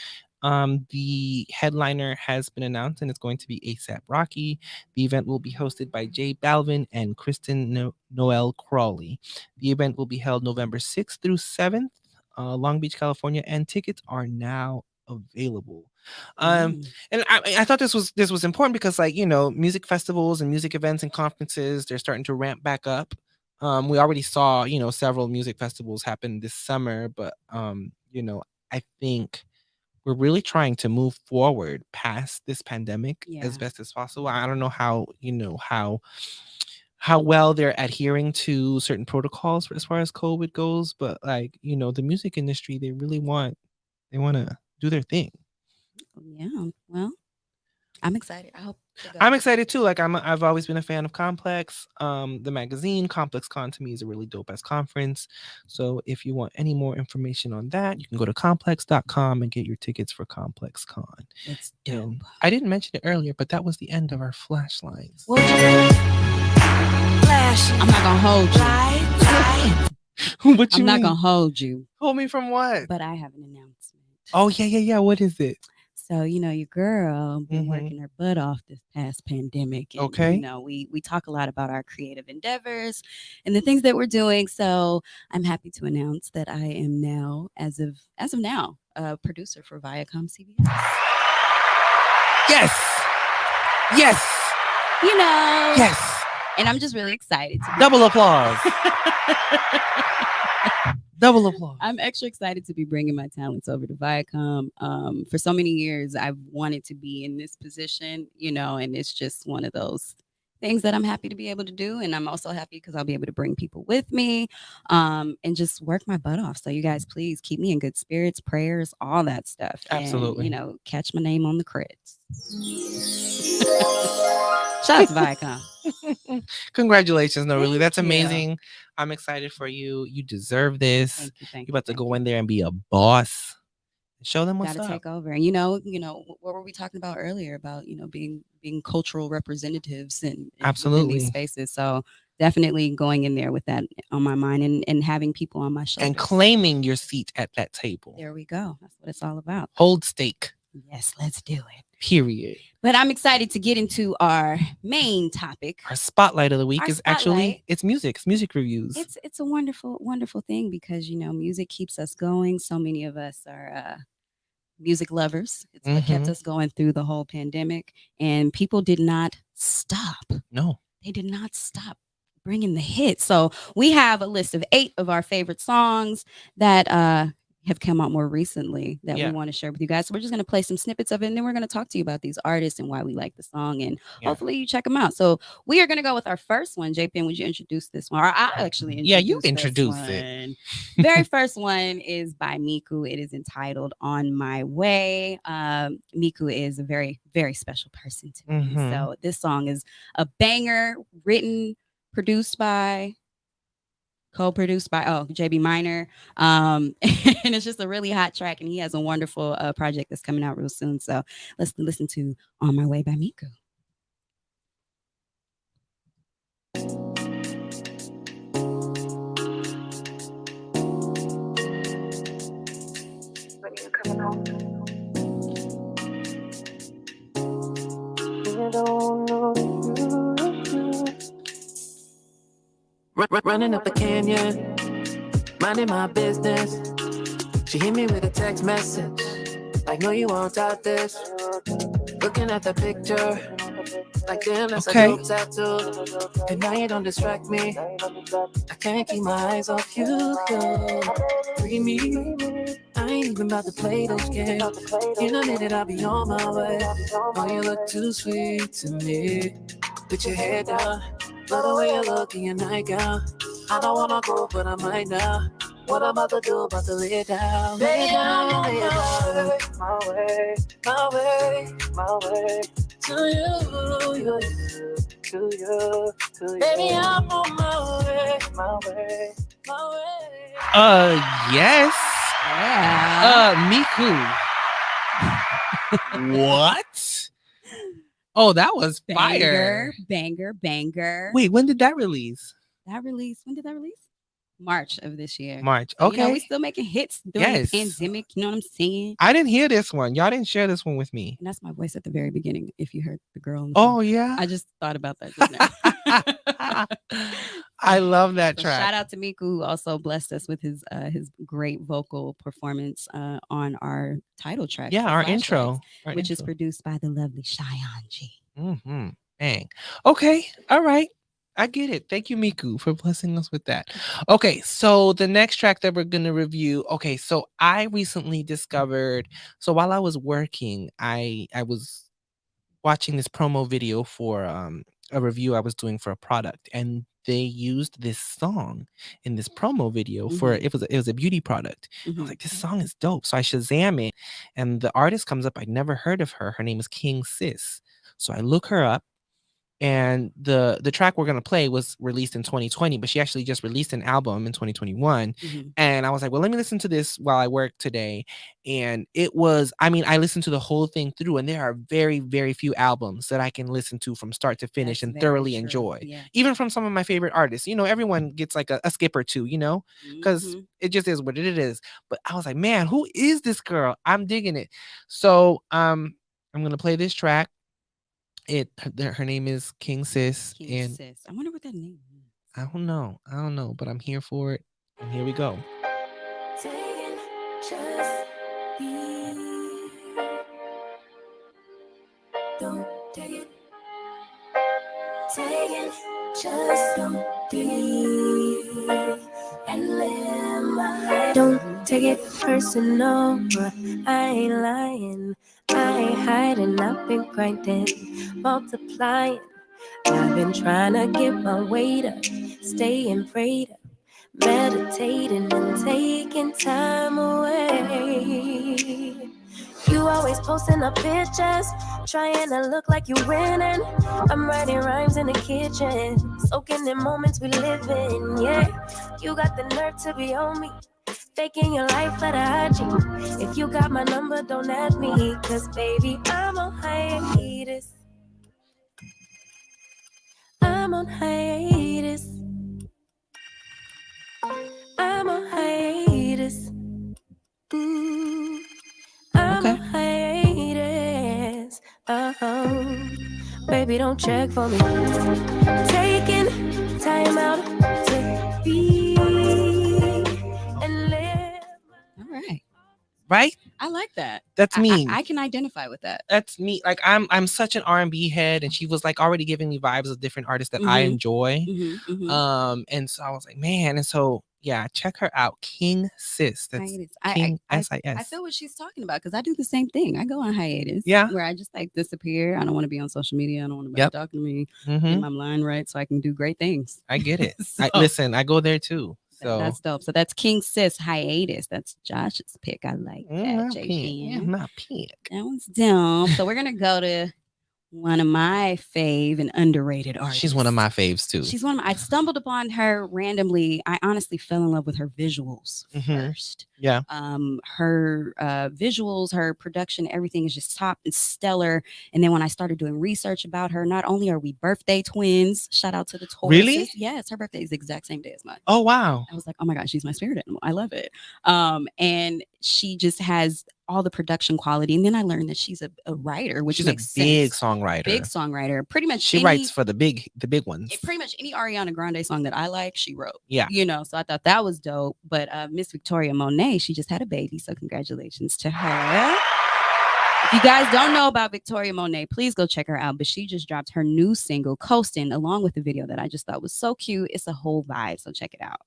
The headliner has been announced, and it's going to be ASAP Rocky. The event will be hosted by Jay Balvin and Kristen Noel Crawley. The event will be held November 6th through 7th, Long Beach, California, and tickets are now available. And I thought this was important because, like, music festivals and music events and conferences, they're starting to ramp back up. We already saw, several music festivals happen this summer, but I think we're really trying to move forward past this pandemic as Yeah. best as possible. I don't know how well they're adhering to certain protocols as far as COVID goes, but, like, the music industry, they really want to do their thing. Yeah. Well, I'm excited. I hope to go. I'm excited too. Like, I've always been a fan of Complex. The magazine Complex Con to me is a really dope ass conference. So if you want any more information on that, you can go to complex.com and get your tickets for Complex Con. It's dope. And I didn't mention it earlier, but that was the end of our flashlights. Well, I'm not gonna hold you. What you I'm not mean? gonna hold you. Hold me from what? But I have an announcement. Oh yeah. What is it? So, your girl been Mhm. working her butt off this past pandemic. And, Okay. we talk a lot about our creative endeavors and the things that we're doing. So I'm happy to announce that I am now, as of now, a producer for Viacom CBS. Yes. Yes. Yes. And I'm just really excited. Double applause. Double applause. I'm extra excited to be bringing my talents over to Viacom. For so many years, I've wanted to be in this position, and it's just one of those things that I'm happy to be able to do. And I'm also happy because I'll be able to bring people with me, and just work my butt off. So you guys, please keep me in good spirits, prayers, all that stuff. Absolutely. And, catch my name on the credits. Shout out to Viacom. Congratulations. No, really. That's Thank you. amazing. I'm excited for you. You deserve this. Thank you. You're about to go in there and be a boss. Show them what's Gotta up. take over. And what were we talking about earlier about being cultural representatives and within these spaces. So definitely going in there with that on my mind and having people on my shoulders and claiming your seat at that table. There we go. That's what it's all about. Hold stake. Yes, let's do it. Period. But I'm excited to get into our main topic. Our spotlight of the week is actually it's music. It's music reviews. It's a wonderful, wonderful thing because music keeps us going. So many of us are music lovers. It's what kept us going through the whole pandemic, and people did not stop. No, they did not stop bringing the hits. So we have a list of 8 of our favorite songs that have come out more recently that we Yeah. want to share with you guys. So we're just going to play some snippets of it, and then we're going to talk to you about these artists and why we like the song, and Yeah. hopefully you check them out. So we are going to go with our first one. JPN, would you introduce this one? Or I actually Yeah, you introduce introduced this it. one. Very first one is by Miku. It is entitled "On My Way." Miku is a very, very special person to me. Mhm. So this song is a banger, written, produced by, co-produced by JB Minor, and it's just a really hot track, and he has a wonderful project that's coming out real soon. So let's listen to "On My Way" by Miku. When you coming home? You don't know you. Running up the canyon, minding my business. She hit me with a text message, like, no, you won't doubt this. Looking at the picture, like, damn, that's Okay. a dope tattoo. And now you don't distract me. I can't keep my eyes off you. Free me. I ain't even about to play those games. In a minute, I'll be on my way. Oh, you look too sweet to me. Put your head down. Love the way you look in your nightgown. I don't wanna go, but I might now. What I'm about to do, about to lay it down. Lay it down, lay it down. My way, My way my way, to you. to you, to you. Baby, I'm on my way. My way. My way. Yes. Yeah. Miku. What? Oh, that was fire. Banger. Wait, when did that release? That release. When did that release? March of this year. March. So, Okay. we still making hits during Yes. the pandemic. You know what I'm saying? I didn't hear this one. Y'all didn't share this one with me. And that's my voice at the very beginning. If you heard the girl. Oh, yeah. I just thought about that just now. I love that So track. shout out to Miku, who also blessed us with his great vocal performance on our title track. Yeah, for our Flashlights, intro. which is produced by the lovely Cheyenne G. Mm-hmm. Dang. Okay. All right. I get it. Thank you, Miku, for blessing us with that. Okay, so the next track that we're gonna review. Okay, so I recently discovered. So while I was working, I was watching this promo video for a review I was doing for a product, and they used this song in this promo video for Mhm. it was a beauty product. I was Mhm. like, this song is dope. So I Shazam it, and the artist comes up. I'd never heard of her. Her name is King Sis. So I look her up, and the track we're gonna play was released in 2020, but she actually just released an album in 2021. Mhm. And I was like, well, let me listen to this while I work today. And it was, I mean, I listened to the whole thing through, and there are very, very few albums that I can listen to from start to finish That's and very thoroughly true. enjoy. Yeah. Even from some of my favorite artists. Everyone gets like a skip or two, because Mhm. it just is what it is. But I was like, man, who is this girl? I'm digging it. So I'm gonna play this track. Her name is King Sis, King and Sis. I wonder what that name is. I don't know, but I'm here for it. And here we go. Taking just be. Don't take it. Taking just don't be. And live my life. Don't take it personal, but I ain't lying. I ain't hiding. I've been grinding, multiplying. I've been trying to get my weight up, staying prayed up, meditating and taking time away. You always posting up pictures, trying to look like you winning. I'm writing rhymes in the kitchen, soaking in moments we live in. Yeah, you got the nerve to be on me, faking your life for the IG. If you got my number, don't add me, cause baby, I'm on hiatus. I'm on hiatus. I'm on hiatus. I'm Okay. on hiatus. Baby, don't check for me. Taking time out to be and live. All right. Right? I like that. That's me. I can identify with that. That's me. Like I'm such an R&B head, and she was like already giving me vibes of different artists that I Mhm. enjoy. Mhm. Mhm. And so I was like, man, and so Yeah, check her out. King Sis. That's Hiatus. King I SIS. feel what she's talking about because I do the same thing. I go on hiatus Yeah. where I just like disappear. I don't want to be on social media. I don't want nobody Yep. talking to me. Mm-hmm. Get my mind right so I can do great things. I get it. So, Listen, I go there too. So that's dope. So that's King Sis hiatus. That's Josh's pick. I like that. my J pick. Yeah, Pan. my pick. That one's dope. So we're gonna go to one of my fave and underrated artists. She's one of my faves too. She's one of my, I stumbled upon her randomly. I honestly fell in love with her visuals first. Yeah. Her visuals, her production, everything is just top and stellar. And then when I started doing research about her, not only are we birthday twins, shout out to the Tauruses. Really? Yes, her birthday is the exact same day as mine. Oh wow. I was like, oh my God, she's my spirit animal. I love it. And she just has all the production quality. And then I learned that she's a writer, which she's makes a big sense. songwriter. Big songwriter. Pretty much she writes for the big ones. Pretty much any Ariana Grande song that I like, she wrote. Yeah. You know, so I thought that was dope. But Miss Victoria Monet, she just had a baby. So congratulations to her. If you guys don't know about Victoria Monet, please go check her out. But she just dropped her new single, Coastin', along with the video that I just thought was so cute. It's a whole vibe. So check it out.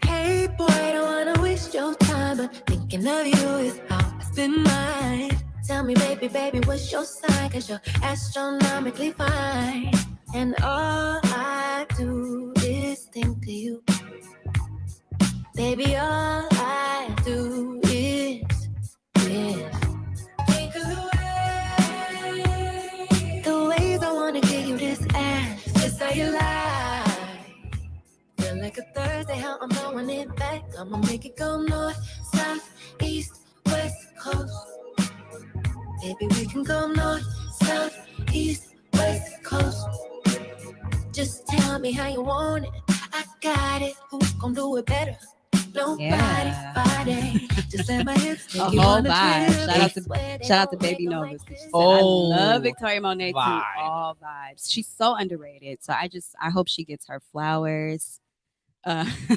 Hey boy, I don't wanna waste your time, but thinking of you is how I spend mine. Tell me, baby, what's your sign? 'Cause you're astronomically fine. And all I do is think of you. Baby, all I do is think of the ways I wanna give you this ass. Just how you lie. Feel like a Thursday, how I'm throwing it back. I'ma make it go north, south, east, west coast. Baby, we can go north, south, east, west coast. Just tell me how you want it. I got it. Who's gonna do it better? Nobody, body. Just let my hips take you whole on a vibe. trip. Shout out to Baby Novus. Oh, I love Victoria Monet too. vibe. All vibes. She's so underrated. So I hope she gets her flowers.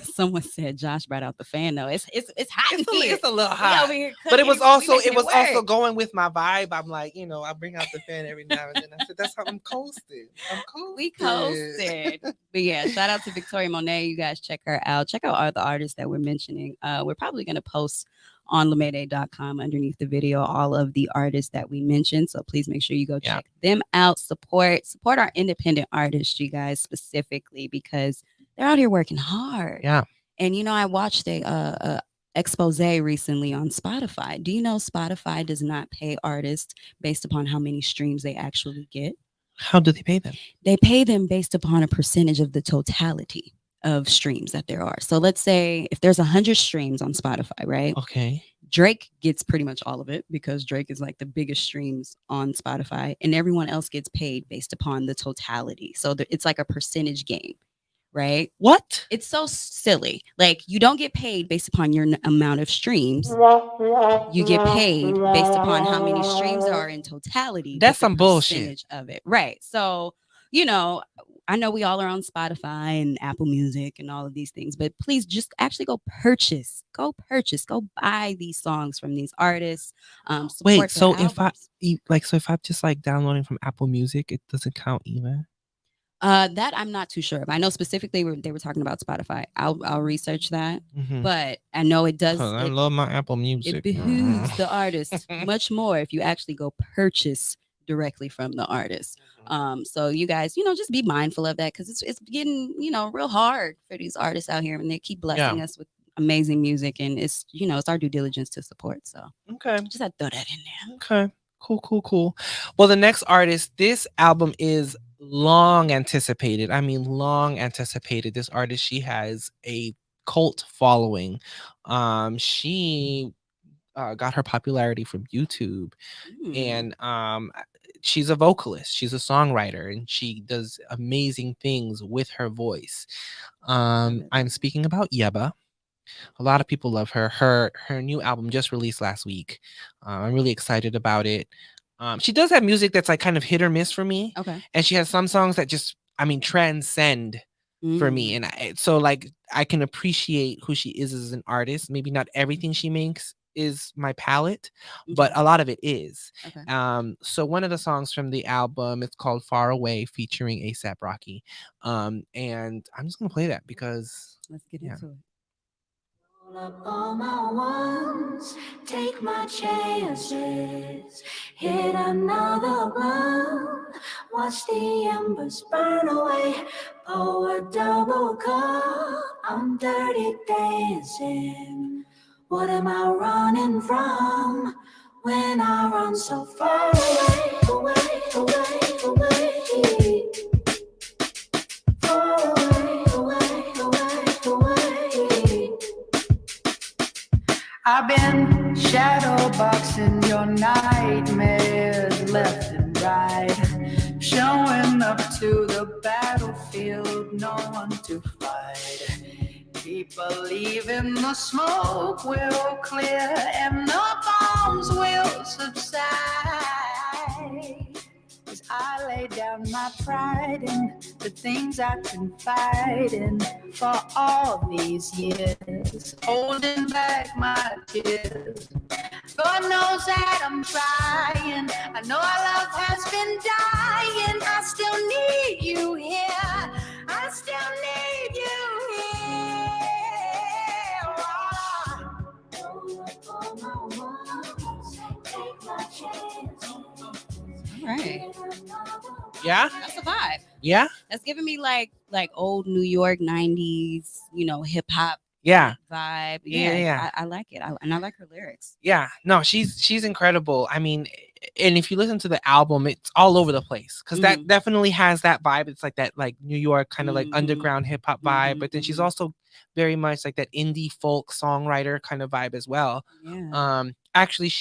Someone said Josh brought out the fan though. It's hot in here. It's a little We hot. over here But it was cooking. also We making work. going with my vibe. I'm like, I bring out the fan every now and then. I said, that's how I'm coasting. We coasted. But yeah, shout out to Victoria Monet. You guys check her out. Check out all the artists that we're mentioning. We're probably gonna post on lemede.com underneath the video all of the artists that we mentioned. So please make sure you go check them out. Support our independent artists, you guys, specifically because they're out here working hard. Yeah. And I watched a expose recently on Spotify. Do you know Spotify does not pay artists based upon how many streams they actually get? How do they pay them? They pay them based upon a percentage of the totality of streams that there are. So let's say if there's 100 streams on Spotify, right? Okay. Drake gets pretty much all of it because Drake is like the biggest streams on Spotify, and everyone else gets paid based upon the totality. So it's like a percentage game. Right? What? It's so silly. Like you don't get paid based upon your amount of streams. You get paid based upon how many streams there are in totality. That's some bullshit of it. Right. So, I know we all are on Spotify and Apple Music and all of these things, but please just actually go buy these songs from these artists. Wait, so if I'm just like downloading from Apple Music, it doesn't count either? That I'm not too sure of. I know specifically they were talking about Spotify. I'll research that, but I know it does. I love my Apple Music. It behooves the artist much more if you actually go purchase directly from the artist. So you guys, just be mindful of that because it's getting real hard for these artists out here, and they keep blessing us with amazing music, and it's our due diligence to support. So just had to throw that in there. Okay, cool. Well, the next artist, this album is long anticipated. I mean, long anticipated. This artist, she has a cult following. She got her popularity from YouTube, and she's a vocalist. She's a songwriter, and she does amazing things with her voice. I'm speaking about Yebba. A lot of people love her. Her new album just released last week. I'm really excited about it. She does have music that's like kind of hit or miss for me. Okay. And she has some songs that just, transcend for me. And so like I can appreciate who she is as an artist. Maybe not everything she makes is my palette, but a lot of it is. Okay. So one of the songs from the album, it's called Far Away, featuring ASAP Rocky. And I'm just gonna play that because Let's get yeah. into it. Roll up all my ones, take my chances, hit another blunt, watch the embers burn away, pour a double cup, I'm dirty dancing. What am I running from when I run so far away, away, away, away? Far away, away, away, away. I've been shadow boxing your nightmares left and right, showing up to the battlefield, no one to fight. Keep believing the smoke will clear and the bombs will subside. As I lay down my pride and the things I've been fighting for all these years, holding back my tears. God knows that I'm trying. I know our love has been dying. I still need you here. I still need you here. All right. Yeah. That's a vibe. Yeah. That's giving me like old New York 90s, hip hop Yeah. vibe. Yeah. I like it. And I like her lyrics. Yeah. No, she's incredible. I mean, and if you listen to the album, it's all over the place because that definitely has that vibe. It's like that like New York kind of like underground hip hop vibe, but then she's also very much like that indie folk songwriter kind of vibe as well. Yeah. Actually,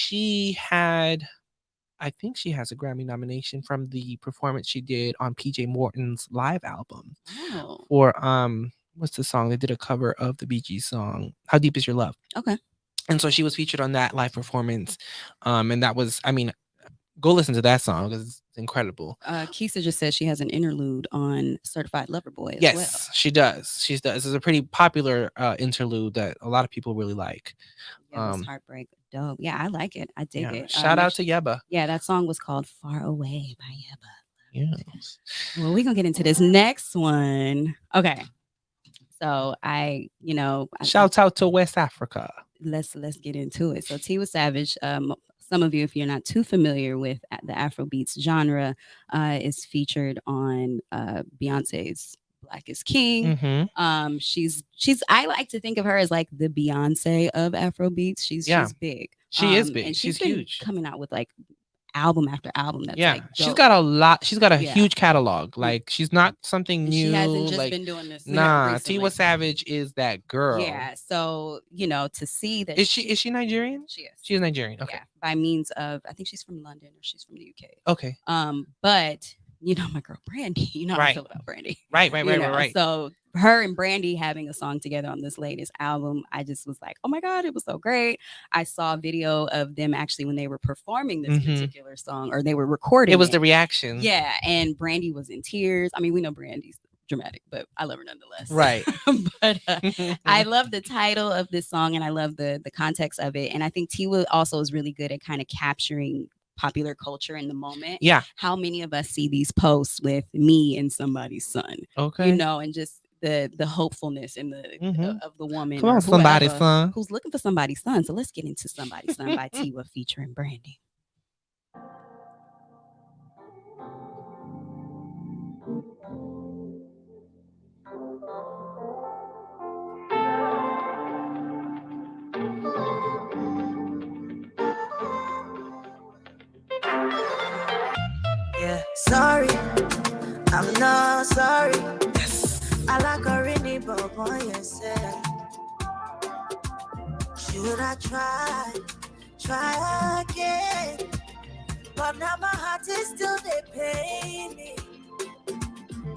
I think she has a Grammy nomination from the performance she did on PJ Morton's live album. Oh. Or what's the song? They did a cover of the Bee Gees song, How Deep Is Your Love? Okay. And so she was featured on that live performance. And that was, I mean, go listen to that song because it's incredible. Keisha just said she has an interlude on Certified Lover Boy as well. Yes, she does. She does. It's a pretty popular interlude that a lot of people really like. Yeah, this Heartbreak. Dope. Yeah, I like it. I dig it. Shout out to Yeba. Yeah, that song was called Far Away by Yeba. Yes. Well, we're going to get into this next one. Okay. So shout out to West Africa. Let's get into it. So Tiwa Savage, some of you, if you're not too familiar with the Afrobeats genre, is featured on Beyonce's Black is King. Mm-hmm. She's I like to think of her as like the Beyonce of Afrobeats. She's big. She is big. And she's been huge. Coming out with like album after album. That's like dope. She's got a lot. She's got a huge catalog. Like she's not something new. She hasn't just like, been doing this. Nah, Tiwa Savage is that girl. Yeah. So to see that is she Nigerian? She is. She is Nigerian. Okay. Yeah. By means of I think she's from London or she's from the UK. Okay. But my girl Brandy. You know how I feel about Brandy. Right. So her and Brandy having a song together on this latest album, I just was like, oh my God, it was so great. I saw a video of them actually when they were performing this particular song, or they were recording. It was the reaction. Yeah, and Brandy was in tears. I mean, we know Brandy's dramatic, but I love her nonetheless. Right. But I love the title of this song, and I love the context of it. And I think Tiwa also is really good at kind of capturing popular culture in the moment. Yeah. How many of us see these posts with me and somebody's son? Okay. And just the hopefulness and the of the woman. Come on, somebody's son. Who's looking for somebody's son. So let's get into Somebody's Son by Tiwa featuring Brandy. Yeah, sorry, I'm not sorry. I like a really but boy, yourself. Should I try again? But now my heart is still they pain me.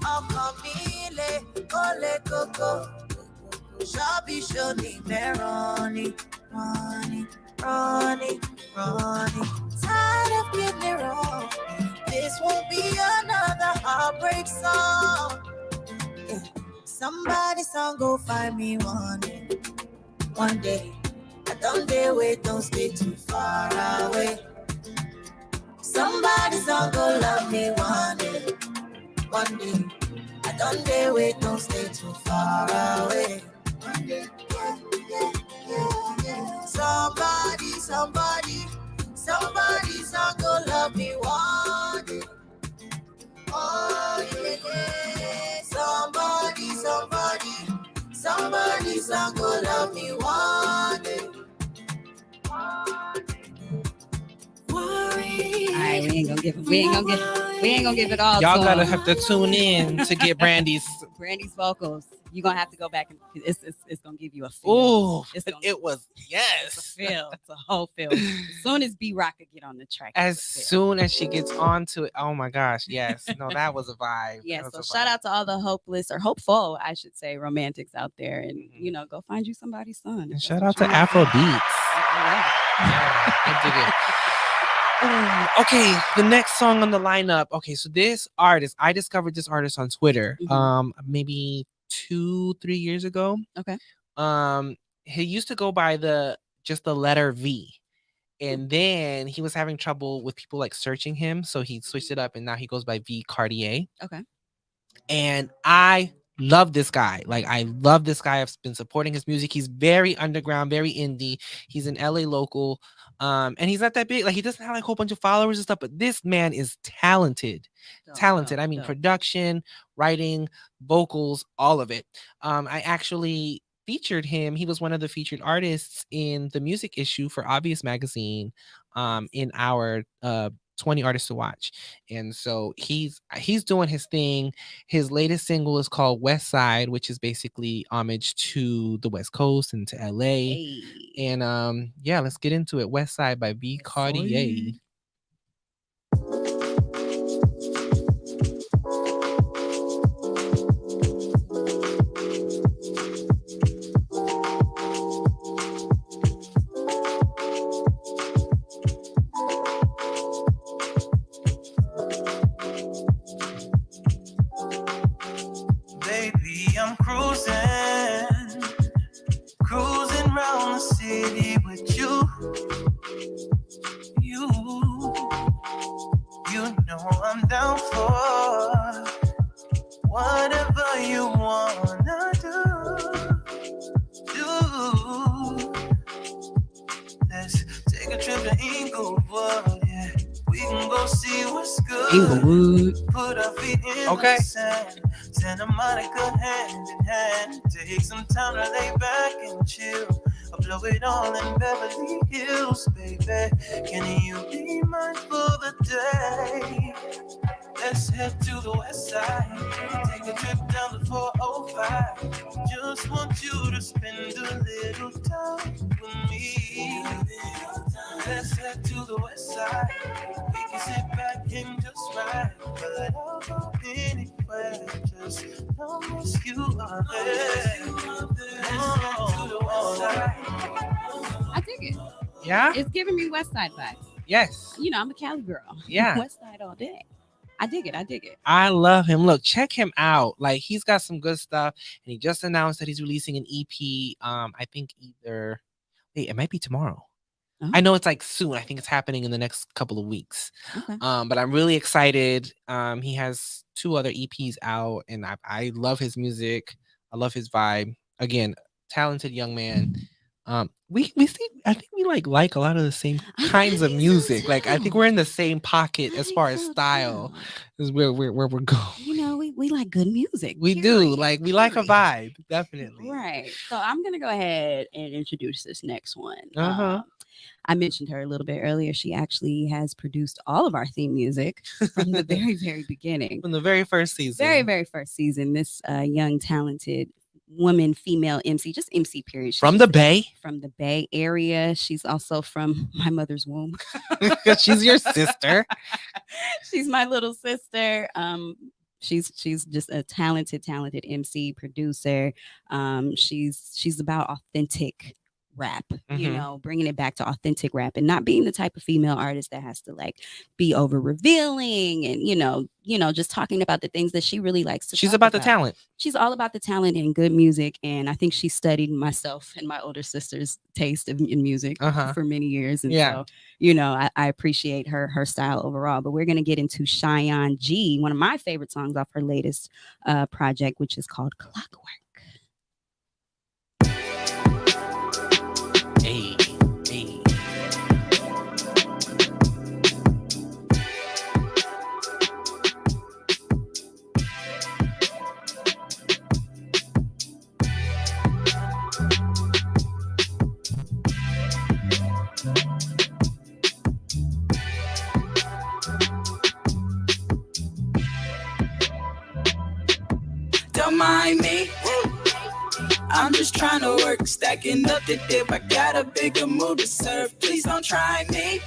Oh, Camille, ole coco, Shabby shoni meroni, Ronnie. Tired of getting it wrong. This won't be another heartbreak song. Yeah. Somebody's song go find me one day. I don't dare wait, don't stay too far away. Somebody's not gonna love me one day, one day. I don't dare wait, don't stay too far away. One day, yeah, yeah, yeah, yeah. Somebody's not gonna love me one day. Oh, yeah, yeah. Somebody's not gonna love me one day. Worry. All right, we ain't gonna give it all. Y'all to gotta him. have to tune in to get Brandy's. Brandy's vocals. You're gonna have to go back and it's gonna give you a feel. Oh, It's it was It's a yes. feel. It's a whole feel. As soon as B Rock could get on the track. As it's a feel. soon as she gets onto it, oh my gosh, yes. No, that was a vibe. Yeah, That so was a shout vibe. out to all the hopeless or hopeful, I should say, romantics out there, and Mhm. Go find you somebody's son. And if shout that's out to what you want. Afro Beats. Yeah. Yeah, I dig it. Okay, the next song on the lineup. Okay, so this artist, I discovered this artist on Twitter, maybe 2-3 years ago. Okay. He used to go by the letter V, and then he was having trouble with people like searching him, so he switched it up, and now he goes by V Cartier. Okay. And I love this guy. Like, I love this guy. I've been supporting his music. He's very underground, very indie. He's an LA local. And he's not that big. Like, he doesn't have like a whole bunch of followers and stuff, but this man is talented. Talented. I mean, production, writing, vocals, all of it. I actually featured him. He was one of the featured artists in the music issue for Obvious Magazine, in our 20 artists to watch. And so he's doing his thing. His latest single is called West Side, which is basically homage to the West Coast and to LA. Hey. And yeah, let's get into it. West Side by B Cartier. Baby, I'm cruising around the city with you. You know I'm down for whatever you wanna do. Let's take a trip to Inglewood, yeah. We can go see what's good. Inglewood. Put our feet in the sand. Santa Monica hand in hand. Take some time to lay back and chill. I'll blow it all in Beverly Hills, baby. Can you be mine for the day? Let's head to the west side. Take a trip down the 405. Just want you to spend a little time with me. Let's head to the west side. We can sit back and just ride. But I'll go anywhere, just long as you are there. Let's head to the west side. I dig it. Yeah? It's giving me West Side vibes. Yes. I'm a Cali girl. Yeah. West Side all day. I dig it. I love him. Look, check him out. Like, he's got some good stuff. And he just announced that he's releasing an EP. I think it might be tomorrow. Oh. I know it's like soon. I think it's happening in the next couple of weeks. Okay. But I'm really excited. He has 2 other EPs out, and I love his music. I love his vibe. Again, talented young man. We see. I think we like a lot of the same kinds of music. Like, I think we're in the same pocket as far as style. Is where we're going. We like good music. We do. Like, we like a vibe, definitely. Right. So I'm gonna go ahead and introduce this next one. Uh-huh. I mentioned her a little bit earlier. She actually has produced all of our theme music from the very, very beginning. From the very first season. Very, very first season. This young, talented woman, female MC, just MC period. From the Bay? From the Bay Area. She's also from my mother's womb. She's your sister. She's my little sister. She's just a talented MC, producer. She's about authentic rap, Mhm. bringing it back to authentic rap and not being the type of female artist that has to like be over revealing and, just talking about the things that she really likes to She's talk about the about. talent. She's all about the talent and good music. And I think she studied myself and my older sister's taste in music Uh-huh. for many years. And Yeah. so, I appreciate her style overall. But we're going to get into Cheyenne G, one of my favorite songs off her latest project, which is called Clockwork. Hey, hey. Don't mind me. I'm just trying to work, stacking up the dip. I got a bigger mood to serve. Please don't try me.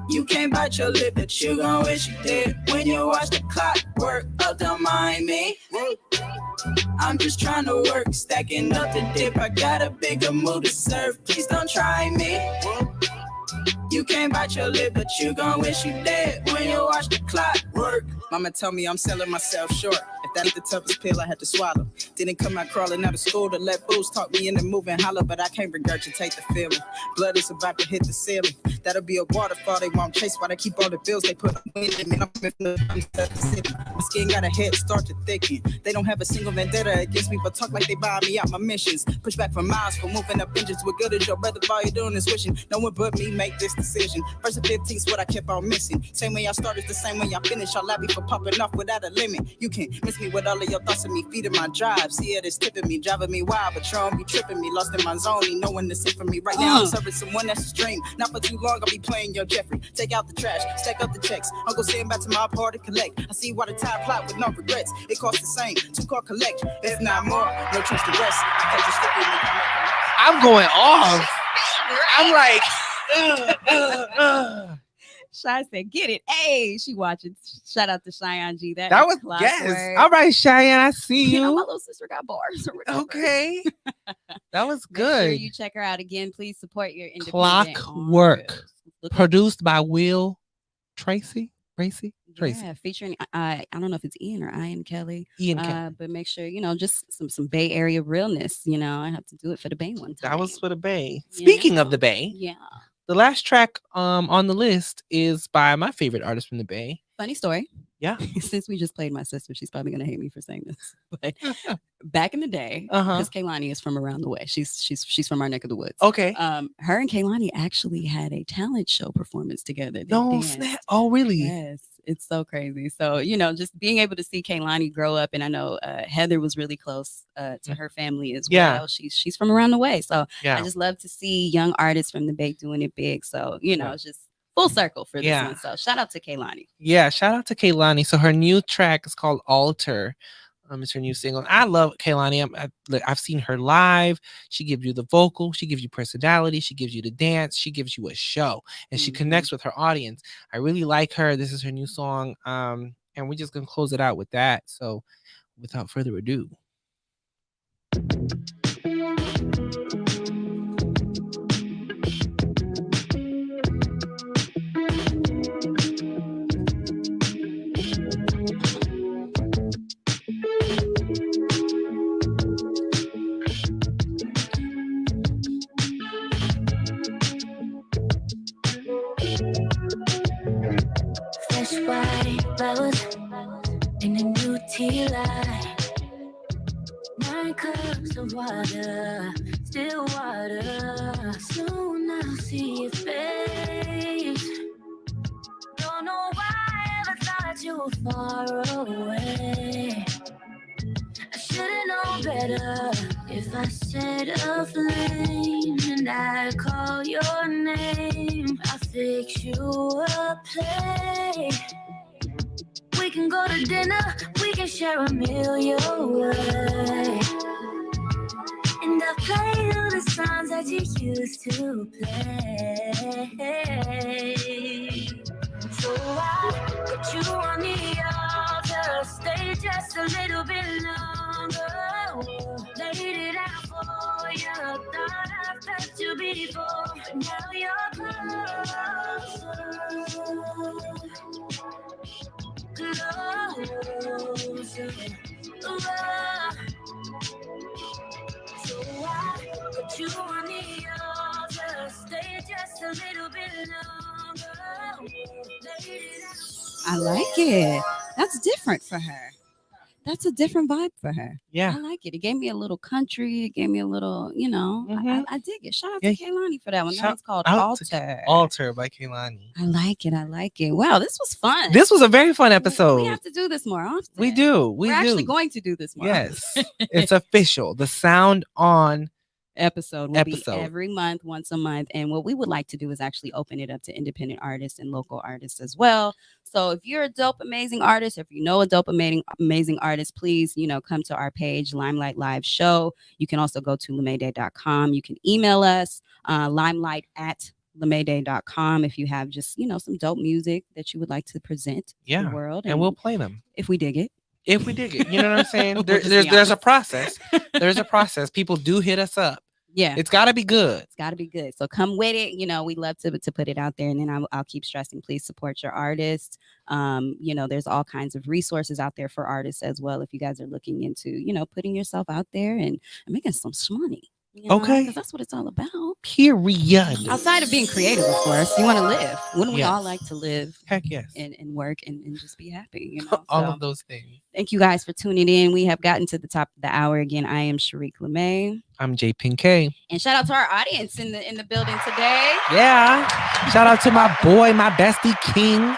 You can't bite your lip, but you gon' wish you did. When you watch the clock work, oh, don't mind me. I'm just trying to work, stacking up the dip. I got a bigger mood to serve. Please don't try me. You can't bite your lip, but you gon' wish you did when you watch the clock work. Mama told me I'm selling myself short. If that ain't the toughest pill I had to swallow. Didn't come out crawling out of school to let fools talk me into moving hollow, but I can't regurgitate the feeling. Blood is about to hit the ceiling. That'll be a waterfall they won't chase while they keep all the bills they put on me. My skin got a head start to thicken. They don't have a single vendetta against me, but talk like they buy me out my missions. Push back for miles for moving up engines. What good is your brother? All you doing is wishing. No one but me make this decision. First and 15's what I kept on missing. Same way I started, the same way I finish. I'll love you for popping off without a limit. You can miss me with all of your thoughts of me feeding my drive. See it is tipping me, driving me wild, but you don't be tripping me. Lost in my zone, ain't no one to sit for me. Right now I'm serving someone that's a stream. Not for too long, I'll be playing your Jeffrey. Take out the trash, stack up the checks. I'll go send back to my part to collect. I see why the tie plot with no regrets. It costs the same, 2-car collect. If not more, no trust to rest. I'm going off. I'm like, Shy said, "Get it, hey!" She watching. Shout out to Cheyenne G. That was Clockwork. yes. All right, Cheyenne, I see you. My little sister got bars. Or whatever. Okay, that was Make good. sure you check her out again. Please support your independent Clockwork, artists. produced by Will Tracy. Yeah, featuring I don't know if it's Ian or Ian Kelly. Kelly. But make sure just some Bay Area realness. I have to do it for the Bay one time. That was for the Bay. Speaking of the Bay, yeah. The last track on the list is by my favorite artist from the Bay. Funny story. Yeah. Since we just played my sister, she's probably gonna hate me for saying this. But back in the day, Uh-huh. because Kaylani is from around the way. She's from our neck of the woods. Okay. Her and Kaylani actually had a talent show performance together. They No danced. snap. Oh, really? Yes. It's so crazy. So, just being able to see Kaylani grow up, and I know Heather was really close to her family as Yeah. well. She's from around the way. So Yeah. I just love to see young artists from the Bay doing it big. So, it's just full circle for this Yeah. one. So shout out to Kaylani. Yeah, shout out to Kaylani. So her new track is called Alter. It's her new single. I love Kaylani. I've seen her live. She gives you the vocal. She gives you personality. She gives you the dance. She gives you a show, and she connects with her audience. I really like her. This is her new song, and we're just gonna close it out with that. So, without further ado. Fresh white flowers in a new tea light. 9 cups of water, still water. Soon I'll see your face. Don't know why I ever thought you were far away. I should've known better if I set a flame and I call your name. I'll fix you a plate. We can go to dinner, we can share a meal your way. And I'll play you the songs that you used to play. So I put you on the altar, stay just a little bit longer. Laid it out for you, Thought I felt you before, but now you're closer. So I put you on the altar. Stay just a little bit longer. I like it. That's different for her. That's a different vibe for her. Yeah. I like it. It gave me a little country. It gave me a little, I dig it. Shout out to Kaylani for that one. That one's called Alter. Alter by Kaylani. I like it. I like it. Wow, this was fun. This was a very fun We episode. have to do this more often. We do. We're actually going to do this more Yes. often. It's official. The Sound On episode will be every month, once a month. And what we would like to do is actually open it up to independent artists and local artists as well. So if you're a dope, amazing artist, if you know a dope, amazing artist, please, come to our page, Limelight Live Show. You can also go to lemayday.com. You can email us, limelight@lemayday.com if you have just, some dope music that you would like to present to the world. And we'll play them. If we dig it. If we dig it. You know what I'm saying? There's a process. There's a process. People do hit us up. Yeah. It's got to be good. It's got to be good. So come with it. We love to put it out there. And then I'll keep stressing, please support your artist. There's all kinds of resources out there for artists as well. If you guys are looking into, putting yourself out there and making some money. Okay. Because that's what it's all about. Period. Outside of being creative, of course, you want to live. Wouldn't we all like to live? Heck yes. And work and just be happy, all of those things. Thank you guys for tuning in. We have gotten to the top of the hour again. I am Sharique LeMay. I'm J Pinkay. And shout out to our audience in the building today. Yeah. Shout out to my boy, my bestie King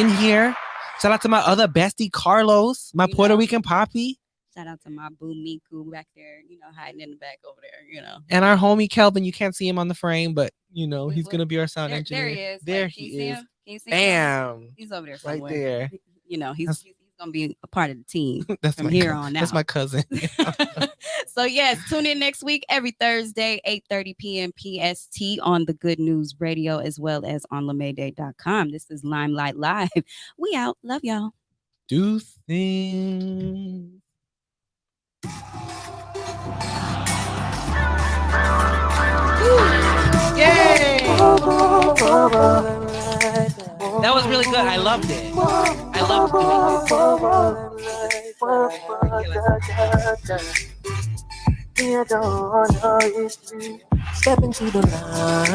in here. Shout out to my other bestie Carlos, my Puerto Rican poppy. Shout out to my boo Miku back there, hiding in the back over there, And our homie Kelvin, you can't see him on the frame, but he's gonna be our sound engineer. There he is. There Like, he is. Can you see Bam. him? He's over there somewhere. Right there. He's gonna be a part of the team That's from here on out. That's my cousin. So yes, tune in next week every Thursday, 8:30 p.m. PST on the Good News Radio as well as on lemayday.com. This is Limelight Live. We out. Love y'all. Do things. Yay! That was really good. I loved it. I loved it. Step into the limelight.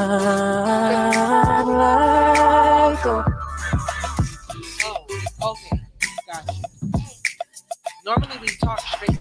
Oh, okay. Gotcha. Normally we talk straight.